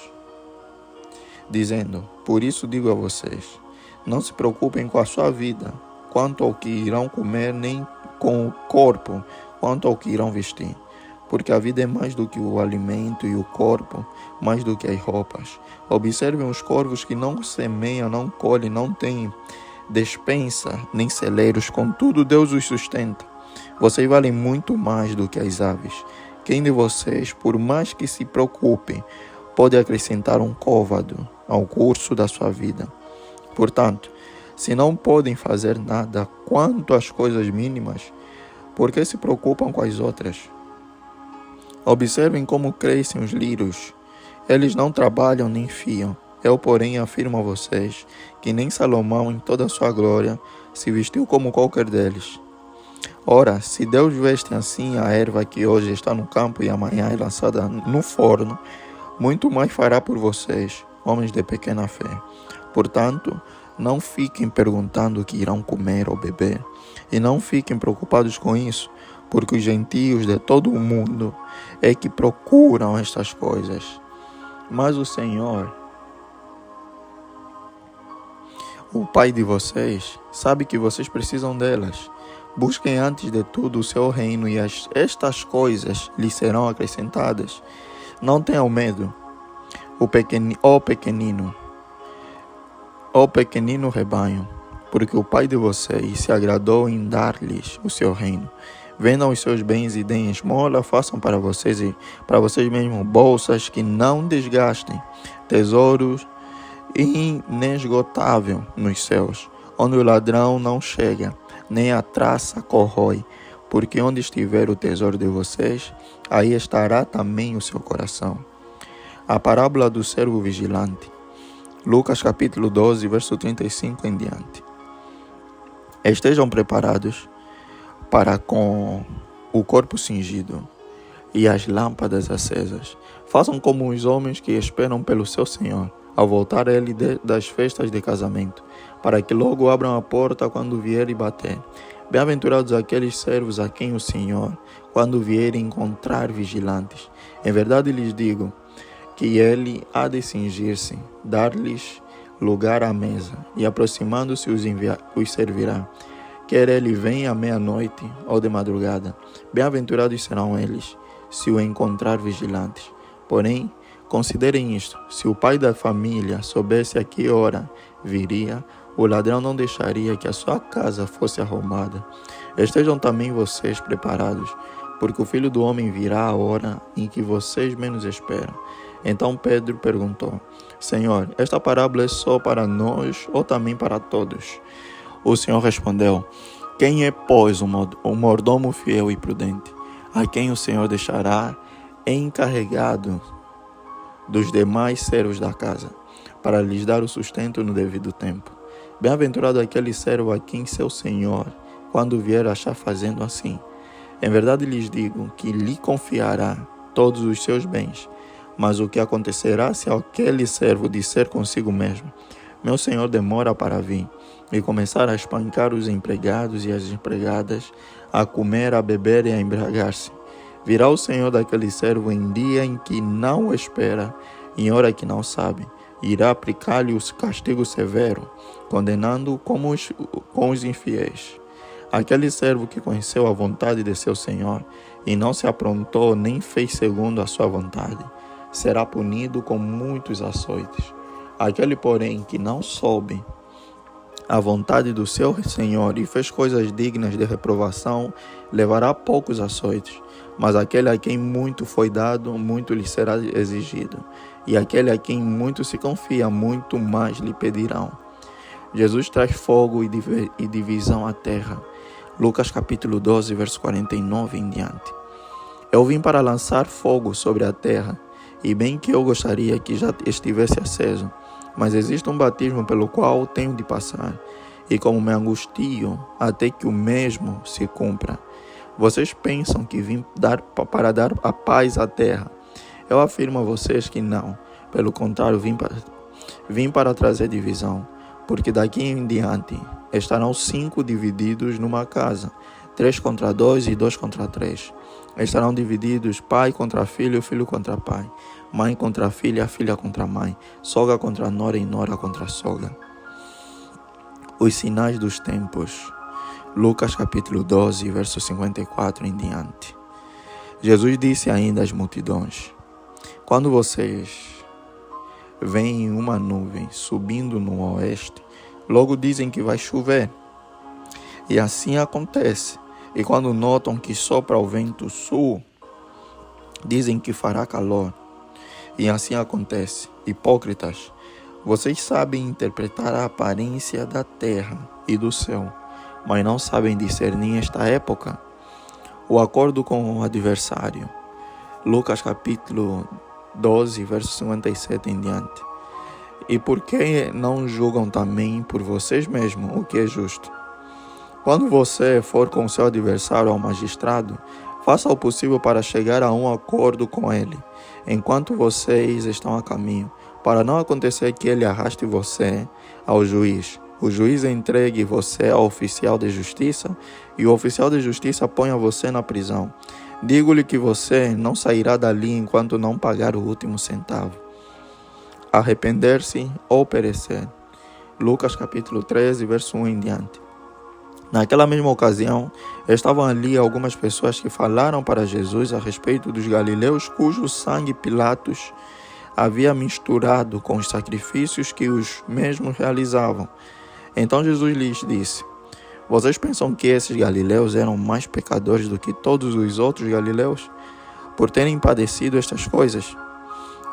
dizendo: Por isso digo a vocês, não se preocupem com a sua vida, quanto ao que irão comer, nem com o corpo, quanto ao que irão vestir. Porque a vida é mais do que o alimento e o corpo mais do que as roupas. Observem os corvos que não semeiam, não colhem, não têm despensa, nem celeiros, contudo Deus os sustenta. Vocês valem muito mais do que as aves. Quem de vocês, por mais que se preocupe, pode acrescentar um côvado ao curso da sua vida? Portanto, se não podem fazer nada quanto às coisas mínimas, por que se preocupam com as outras? Observem como crescem os lírios. Eles não trabalham nem fiam. Eu, porém, afirmo a vocês que nem Salomão, em toda a sua glória, se vestiu como qualquer deles. Ora, se Deus veste assim a erva que hoje está no campo e amanhã é lançada no forno, muito mais fará por vocês, homens de pequena fé. Portanto, não fiquem perguntando o que irão comer ou beber, e não fiquem preocupados com isso, porque os gentios de todo o mundo é que procuram estas coisas. Mas o Senhor, o Pai de vocês, sabe que vocês precisam delas. Busquem antes de tudo o seu reino e estas coisas lhes serão acrescentadas. Não tenham medo, ó pequenino rebanho, porque o Pai de vocês se agradou em dar-lhes o seu reino. Vendam os seus bens e deem esmola, façam para vocês e para vocês mesmos bolsas que não desgastem, tesouros inesgotável nos céus, onde o ladrão não chega, nem a traça corrói, porque onde estiver o tesouro de vocês, aí estará também o seu coração. A parábola do servo vigilante. Lucas capítulo 12, verso 35 em diante. Estejam preparados para com o corpo cingido e as lâmpadas acesas. Façam como os homens que esperam pelo seu Senhor, ao voltar a ele das festas de casamento, para que logo abram a porta quando vier e bater. Bem-aventurados aqueles servos a quem o Senhor, quando vier, encontrar vigilantes. Em verdade lhes digo que ele há de cingir-se, dar-lhes lugar à mesa, e aproximando-se os servirá. Quer ele venha à meia-noite ou de madrugada, bem-aventurados serão eles, se o encontrar vigilantes. Porém, Considerem isto: se o pai da família soubesse a que hora viria, o ladrão não deixaria que a sua casa fosse arrombada. Estejam também vocês preparados, porque o Filho do Homem virá a hora em que vocês menos esperam. Então Pedro perguntou: Senhor, esta parábola é só para nós ou também para todos? O Senhor respondeu: Quem é, pois, o mordomo fiel e prudente, a quem o Senhor deixará encarregado dos demais servos da casa, para lhes dar o sustento no devido tempo? Bem-aventurado aquele servo a quem seu Senhor, quando vier, achar fazendo assim. Em verdade lhes digo que lhe confiará todos os seus bens. Mas o que acontecerá se aquele servo disser consigo mesmo: Meu senhor demora para vir, e começar a espancar os empregados e as empregadas, a comer, a beber e a embriagar-se? Virá o senhor daquele servo em dia em que não o espera, em hora que não sabe, e irá aplicar-lhe o castigo severo, condenando-o com os infiéis. Aquele servo que conheceu a vontade de seu senhor, e não se aprontou nem fez segundo a sua vontade, será punido com muitos açoites. Aquele, porém, que não soube a vontade do seu senhor e fez coisas dignas de reprovação, levará poucos açoites. Mas aquele a quem muito foi dado, muito lhe será exigido. E aquele a quem muito se confia, muito mais lhe pedirão. Jesus traz fogo e divisão à terra. Lucas capítulo 12, verso 49 em diante. Eu vim para lançar fogo sobre a terra, e bem que eu gostaria que já estivesse aceso, mas existe um batismo pelo qual tenho de passar, e como me angustio até que o mesmo se cumpra. Vocês pensam que vim para dar a paz à terra? Eu afirmo a vocês que não. Pelo contrário, vim para trazer divisão, porque daqui em diante estarão 5 divididos numa casa, 3 contra 2 e 2 contra 3. Estarão divididos pai contra filho, filho contra pai, mãe contra filha, filha contra mãe, sogra contra nora e nora contra sogra. Os sinais dos tempos. Lucas capítulo 12, verso 54 em diante. Jesus disse ainda às multidões: Quando vocês veem uma nuvem subindo no oeste, logo dizem que vai chover. E assim acontece. E quando notam que sopra o vento sul, dizem que fará calor. E assim acontece. Hipócritas, vocês sabem interpretar a aparência da terra e do céu, mas não sabem discernir esta época. O acordo com o adversário. Lucas capítulo 12, verso 57 em diante. E por que não julgam também por vocês mesmos o que é justo? Quando você for com seu adversário ao magistrado, faça o possível para chegar a um acordo com ele, enquanto vocês estão a caminho, para não acontecer que ele arraste você ao juiz. O juiz entregue você ao oficial de justiça, e o oficial de justiça ponha você na prisão. Digo-lhe que você não sairá dali enquanto não pagar o último centavo. Arrepender-se ou perecer. Lucas capítulo 13, verso 1 em diante. Naquela mesma ocasião, estavam ali algumas pessoas que falaram para Jesus a respeito dos galileus cujo sangue Pilatos havia misturado com os sacrifícios que os mesmos realizavam. Então Jesus lhes disse: Vocês pensam que esses galileus eram mais pecadores do que todos os outros galileus, por terem padecido estas coisas?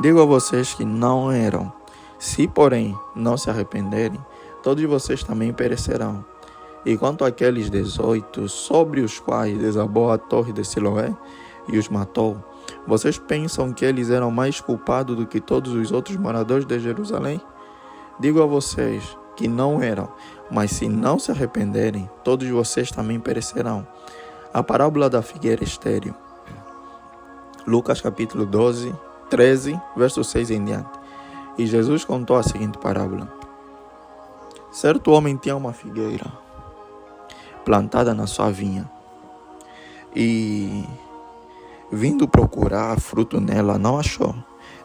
Digo a vocês que não eram. Se, porém, não se arrependerem, todos vocês também perecerão. E quanto àqueles 18, sobre os quais desabou a torre de Siloé e os matou, vocês pensam que eles eram mais culpados do que todos os outros moradores de Jerusalém? Digo a vocês que não eram, mas se não se arrependerem, todos vocês também perecerão. A parábola da figueira estéril. Lucas capítulo 12, 13, verso 6 em diante. E Jesus contou a seguinte parábola. Certo homem tinha uma figueira plantada na sua vinha, e vindo procurar fruto nela, não achou.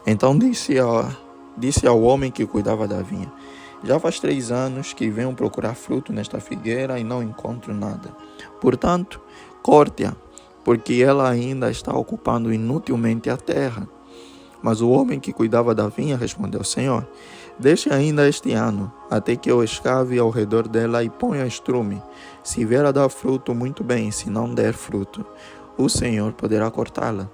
Então disse ao homem que cuidava da vinha: Já faz 3 anos que venho procurar fruto nesta figueira e não encontro nada. Portanto, corte-a, porque ela ainda está ocupando inutilmente a terra. Mas o homem que cuidava da vinha respondeu: Senhor, deixe ainda este ano, até que eu escave ao redor dela e ponha estrume. Se vier a dar fruto, muito bem; se não der fruto, o Senhor poderá cortá-la.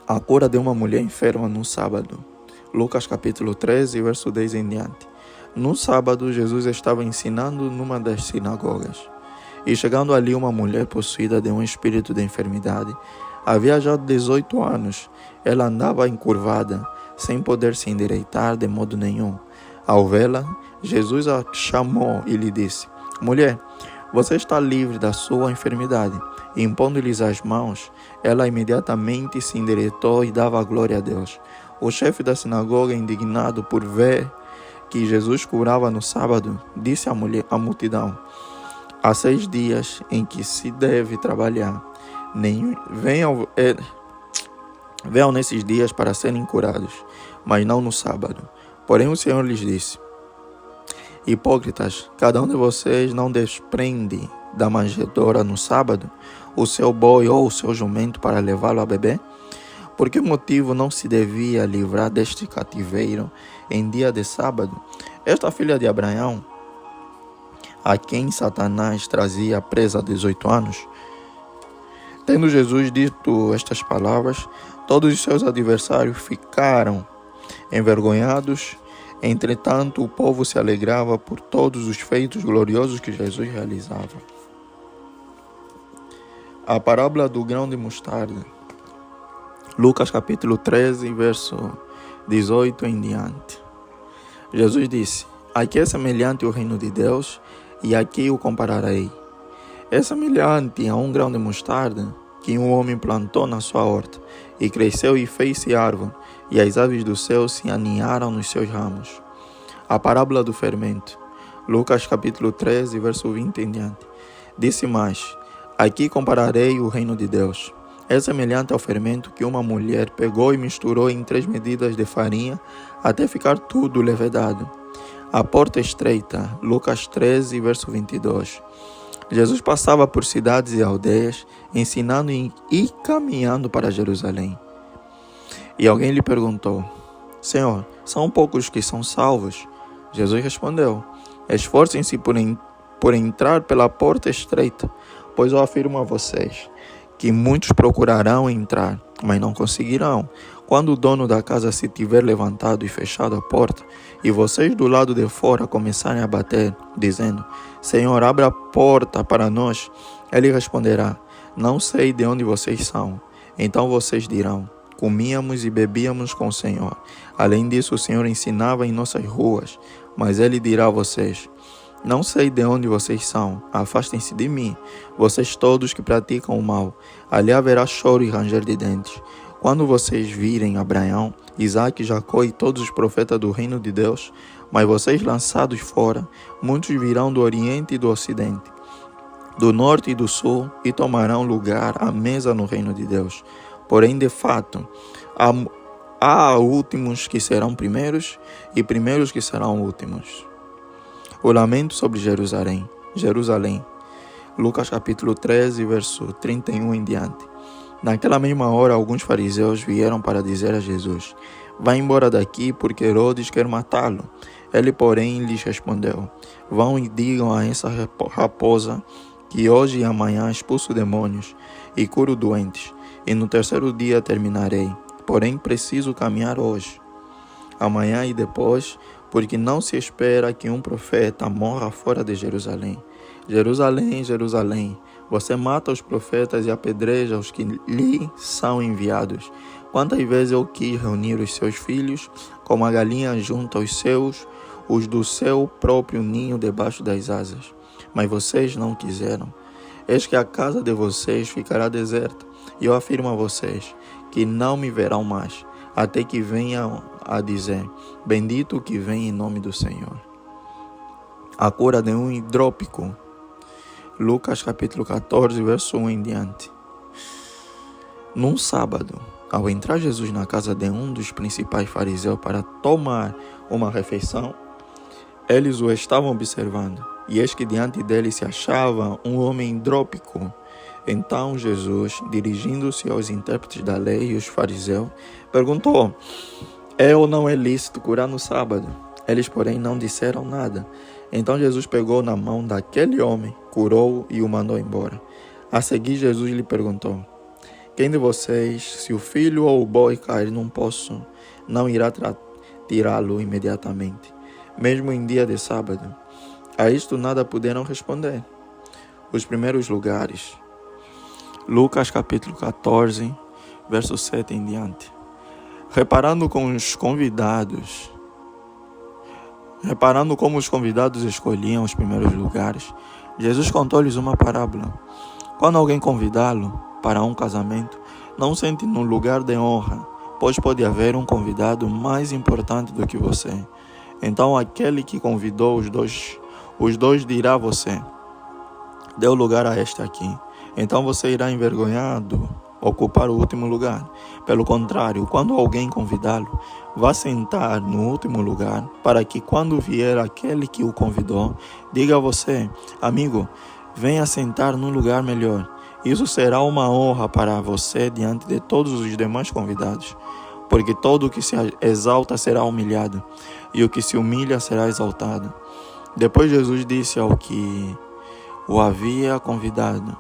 A cura de uma mulher enferma no sábado. Lucas capítulo 13, verso 10 em diante. No sábado, Jesus estava ensinando numa das sinagogas. E chegando ali uma mulher possuída de um espírito de enfermidade, havia já 18 anos. Ela andava encurvada, sem poder se endireitar de modo nenhum. Ao vê-la, Jesus a chamou e lhe disse: Mulher, você está livre da sua enfermidade. E impondo-lhes as mãos, ela imediatamente se endireitou e dava glória a Deus. O chefe da sinagoga, indignado por ver que Jesus curava no sábado, disse à multidão: Há 6 dias em que se deve trabalhar. Venham nesses dias para serem curados, mas não no sábado. Porém o Senhor lhes disse: Hipócritas, cada um de vocês não desprende da manjedoura no sábado o seu boi ou o seu jumento para levá-lo a beber? Por que motivo não se devia livrar deste cativeiro em dia de sábado? Esta filha de Abraão, a quem Satanás trazia presa há 18 anos? Tendo Jesus dito estas palavras, todos os seus adversários ficaram envergonhados. Entretanto, o povo se alegrava por todos os feitos gloriosos que Jesus realizava. A parábola do grão de mostarda. Lucas capítulo 13, verso 18 em diante. Jesus disse: Aqui é semelhante o reino de Deus, e aqui o compararei. É semelhante a um grão de mostarda que um homem plantou na sua horta, e cresceu e fez-se árvore, e as aves do céu se aninharam nos seus ramos. A parábola do fermento. Lucas capítulo 13, verso 20 em diante. Disse mais: Aqui compararei o reino de Deus. É semelhante ao fermento que uma mulher pegou e misturou em 3 medidas de farinha, até ficar tudo levedado. A porta estreita. Lucas 13, verso 22. Jesus passava por cidades e aldeias, ensinando e caminhando para Jerusalém. E alguém lhe perguntou: Senhor, são poucos que são salvos? Jesus respondeu: Esforcem-se por entrar pela porta estreita, pois eu afirmo a vocês que muitos procurarão entrar, mas não conseguirão. Quando o dono da casa se tiver levantado e fechado a porta, e vocês do lado de fora começarem a bater, dizendo: Senhor, abra a porta para nós, ele responderá: Não sei de onde vocês são. Então vocês dirão: Comíamos e bebíamos com o Senhor. Além disso, o Senhor ensinava em nossas ruas. Mas ele dirá a vocês: Não sei de onde vocês são. Afastem-se de mim, vocês todos que praticam o mal. Ali haverá choro e ranger de dentes. Quando vocês virem Abraão, Isaque, Jacó e todos os profetas do reino de Deus, mas vocês lançados fora, muitos virão do Oriente e do Ocidente, do Norte e do Sul, e tomarão lugar à mesa no reino de Deus. Porém, de fato, há últimos que serão primeiros, e primeiros que serão últimos. O lamento sobre Jerusalém. Lucas capítulo 13, verso 31 em diante. Naquela mesma hora, alguns fariseus vieram para dizer a Jesus: Vá embora daqui, porque Herodes quer matá-lo. Ele, porém, lhes respondeu: Vão e digam a essa raposa que hoje e amanhã expulso demônios e curo doentes, e no 3º dia terminarei. Porém, preciso caminhar hoje, amanhã e depois, porque não se espera que um profeta morra fora de Jerusalém. Jerusalém, Jerusalém, você mata os profetas e apedreja os que lhe são enviados. Quantas vezes eu quis reunir os seus filhos, como a galinha junta os do seu próprio ninho debaixo das asas. Mas vocês não quiseram. Eis que a casa de vocês ficará deserta. E eu afirmo a vocês que não me verão mais, até que venham a dizer: Bendito o que vem em nome do Senhor. A cura de um hidrópico. Lucas capítulo 14, verso 1 em diante. Num sábado, ao entrar Jesus na casa de um dos principais fariseus para tomar uma refeição, eles o estavam observando. E eis que diante dele se achava um homem hidrópico, Então Jesus, dirigindo-se aos intérpretes da lei e os fariseus, perguntou: é ou não é lícito curar no sábado? Eles, porém, não disseram nada. Então Jesus pegou na mão daquele homem, curou-o e o mandou embora. A seguir, Jesus lhe perguntou: quem de vocês, se o filho ou o boi cair num poço, não irá tirá-lo imediatamente, mesmo em dia de sábado? A isto nada puderam responder. Os primeiros lugares. Lucas capítulo 14, verso 7 em diante. Reparando como os convidados escolhiam os primeiros lugares, Jesus contou-lhes uma parábola. Quando alguém convidá-lo para um casamento, não sente no lugar de honra, pois pode haver um convidado mais importante do que você. Então aquele que convidou os dois dirá a você: deu lugar a este aqui. Então você irá envergonhado ocupar o último lugar. Pelo contrário, quando alguém convidá-lo, vá sentar no último lugar, para que quando vier aquele que o convidou, diga a você: amigo, venha sentar num lugar melhor. Isso será uma honra para você diante de todos os demais convidados. Porque todo o que se exalta será humilhado, e o que se humilha será exaltado. Depois Jesus disse ao que o havia convidado: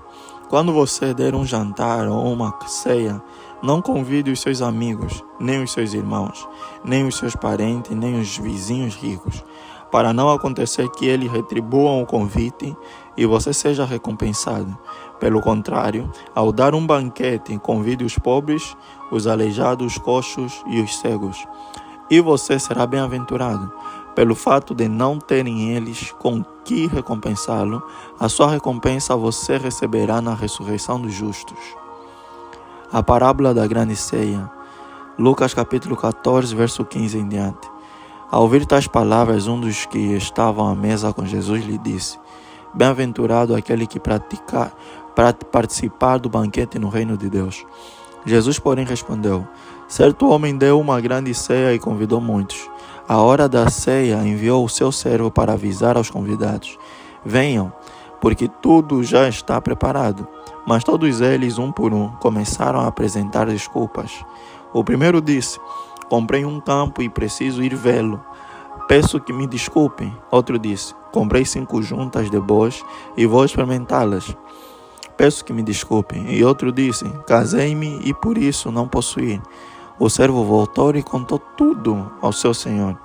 quando você der um jantar ou uma ceia, não convide os seus amigos, nem os seus irmãos, nem os seus parentes, nem os vizinhos ricos, para não acontecer que eles retribuam o convite e você seja recompensado. Pelo contrário, ao dar um banquete, convide os pobres, os aleijados, os coxos e os cegos. E você será bem-aventurado. Pelo fato de não terem eles com que recompensá-lo, a sua recompensa você receberá na ressurreição dos justos. A parábola da grande ceia. Lucas capítulo 14, verso 15 em diante. Ao ouvir tais palavras, um dos que estavam à mesa com Jesus lhe disse: bem-aventurado aquele que participar do banquete no reino de Deus. Jesus, porém, respondeu: certo homem deu uma grande ceia e convidou muitos. À hora da ceia, enviou o seu servo para avisar aos convidados: venham, porque tudo já está preparado. Mas todos eles, um por um, começaram a apresentar desculpas. O primeiro disse: comprei um campo e preciso ir vê-lo. Peço que me desculpem. Outro disse: comprei 5 juntas de bois e vou experimentá-las. Peço que me desculpem. E outro disse: casei-me e por isso não posso ir. O servo voltou e contou tudo ao seu senhor.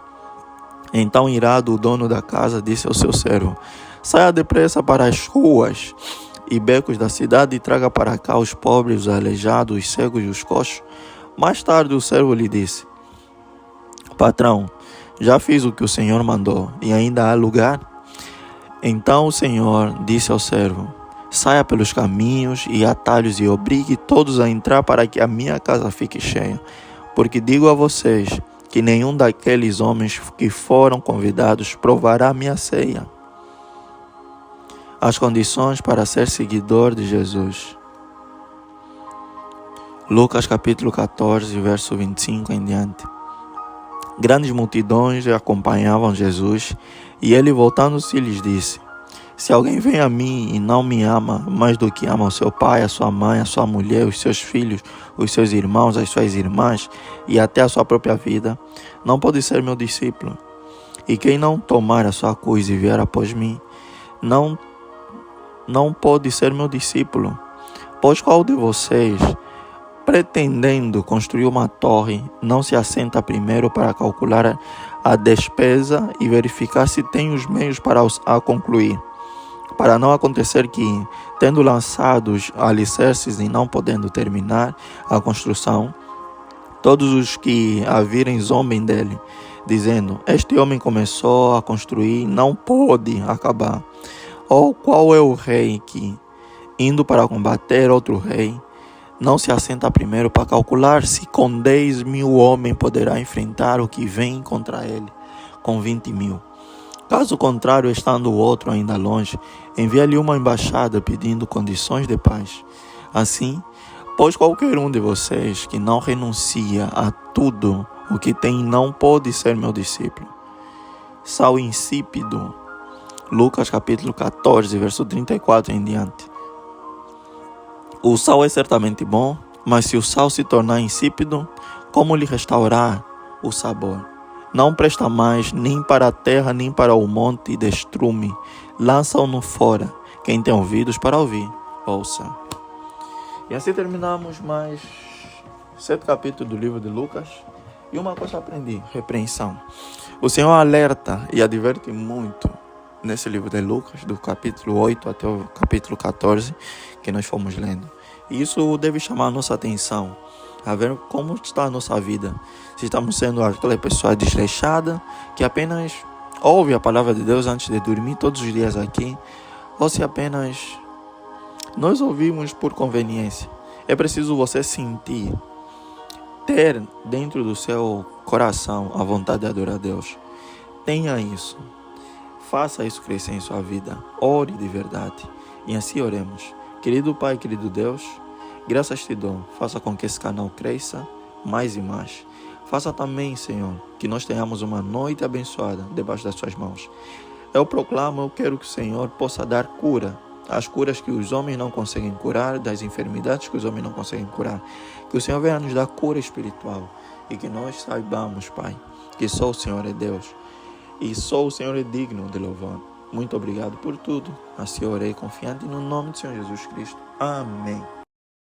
Então, irado, o dono da casa disse ao seu servo: saia depressa para as ruas e becos da cidade e traga para cá os pobres, os aleijados, os cegos e os coxos. Mais tarde o servo lhe disse: patrão, já fiz o que o senhor mandou e ainda há lugar? Então o senhor disse ao servo: saia pelos caminhos e atalhos e obrigue todos a entrar para que a minha casa fique cheia. Porque digo a vocês que nenhum daqueles homens que foram convidados provará a minha ceia. As condições para ser seguidor de Jesus. Lucas capítulo 14, verso 25 em diante. Grandes multidões acompanhavam Jesus, e ele, voltando-se, lhes disse: se alguém vem a mim e não me ama mais do que ama o seu pai, a sua mãe, a sua mulher, os seus filhos, os seus irmãos, as suas irmãs e até a sua própria vida, não pode ser meu discípulo. E quem não tomar a sua cruz e vier após mim, não pode ser meu discípulo. Pois qual de vocês, pretendendo construir uma torre, não se assenta primeiro para calcular a despesa e verificar se tem os meios para a concluir? Para não acontecer que, tendo lançado os alicerces e não podendo terminar a construção, todos os que a virem zombem dele, dizendo: este homem começou a construir e não pôde acabar. Ou qual é o rei que, indo para combater outro rei, não se assenta primeiro para calcular se com 10.000 homens poderá enfrentar o que vem contra ele com 20.000? Caso contrário, estando o outro ainda longe, envia-lhe uma embaixada pedindo condições de paz. Assim, pois qualquer um de vocês que não renuncia a tudo o que tem não pode ser meu discípulo. Sal insípido. Lucas capítulo 14, verso 34 em diante. O sal é certamente bom, mas se o sal se tornar insípido, como lhe restaurar o sabor? Não presta mais nem para a terra, nem para o monte e destrume. Lança-o fora. Quem tem ouvidos para ouvir, ouça. E assim terminamos mais 7 capítulos do livro de Lucas. E uma coisa aprendi, repreensão. O Senhor alerta e adverte muito nesse livro de Lucas, do capítulo 8 até o capítulo 14, que nós fomos lendo. E isso deve chamar a nossa atenção, a ver como está a nossa vida. Se estamos sendo aquela pessoa desleixada, que apenas ouve a palavra de Deus antes de dormir todos os dias aqui, ou se apenas nós ouvimos por conveniência. É preciso você sentir, ter dentro do seu coração a vontade de adorar a Deus. Tenha isso. Faça isso crescer em sua vida. Ore de verdade. E assim oremos. Querido Pai, querido Deus, graças te dou. Faça com que esse canal cresça mais e mais. Faça também, Senhor, que nós tenhamos uma noite abençoada debaixo das suas mãos. Eu proclamo, eu quero que o Senhor possa dar cura. As curas que os homens não conseguem curar, das enfermidades que os homens não conseguem curar. Que o Senhor venha nos dar cura espiritual. E que nós saibamos, Pai, que só o Senhor é Deus. E só o Senhor é digno de louvor. Muito obrigado por tudo. Assim orei confiante no nome do Senhor Jesus Cristo. Amém.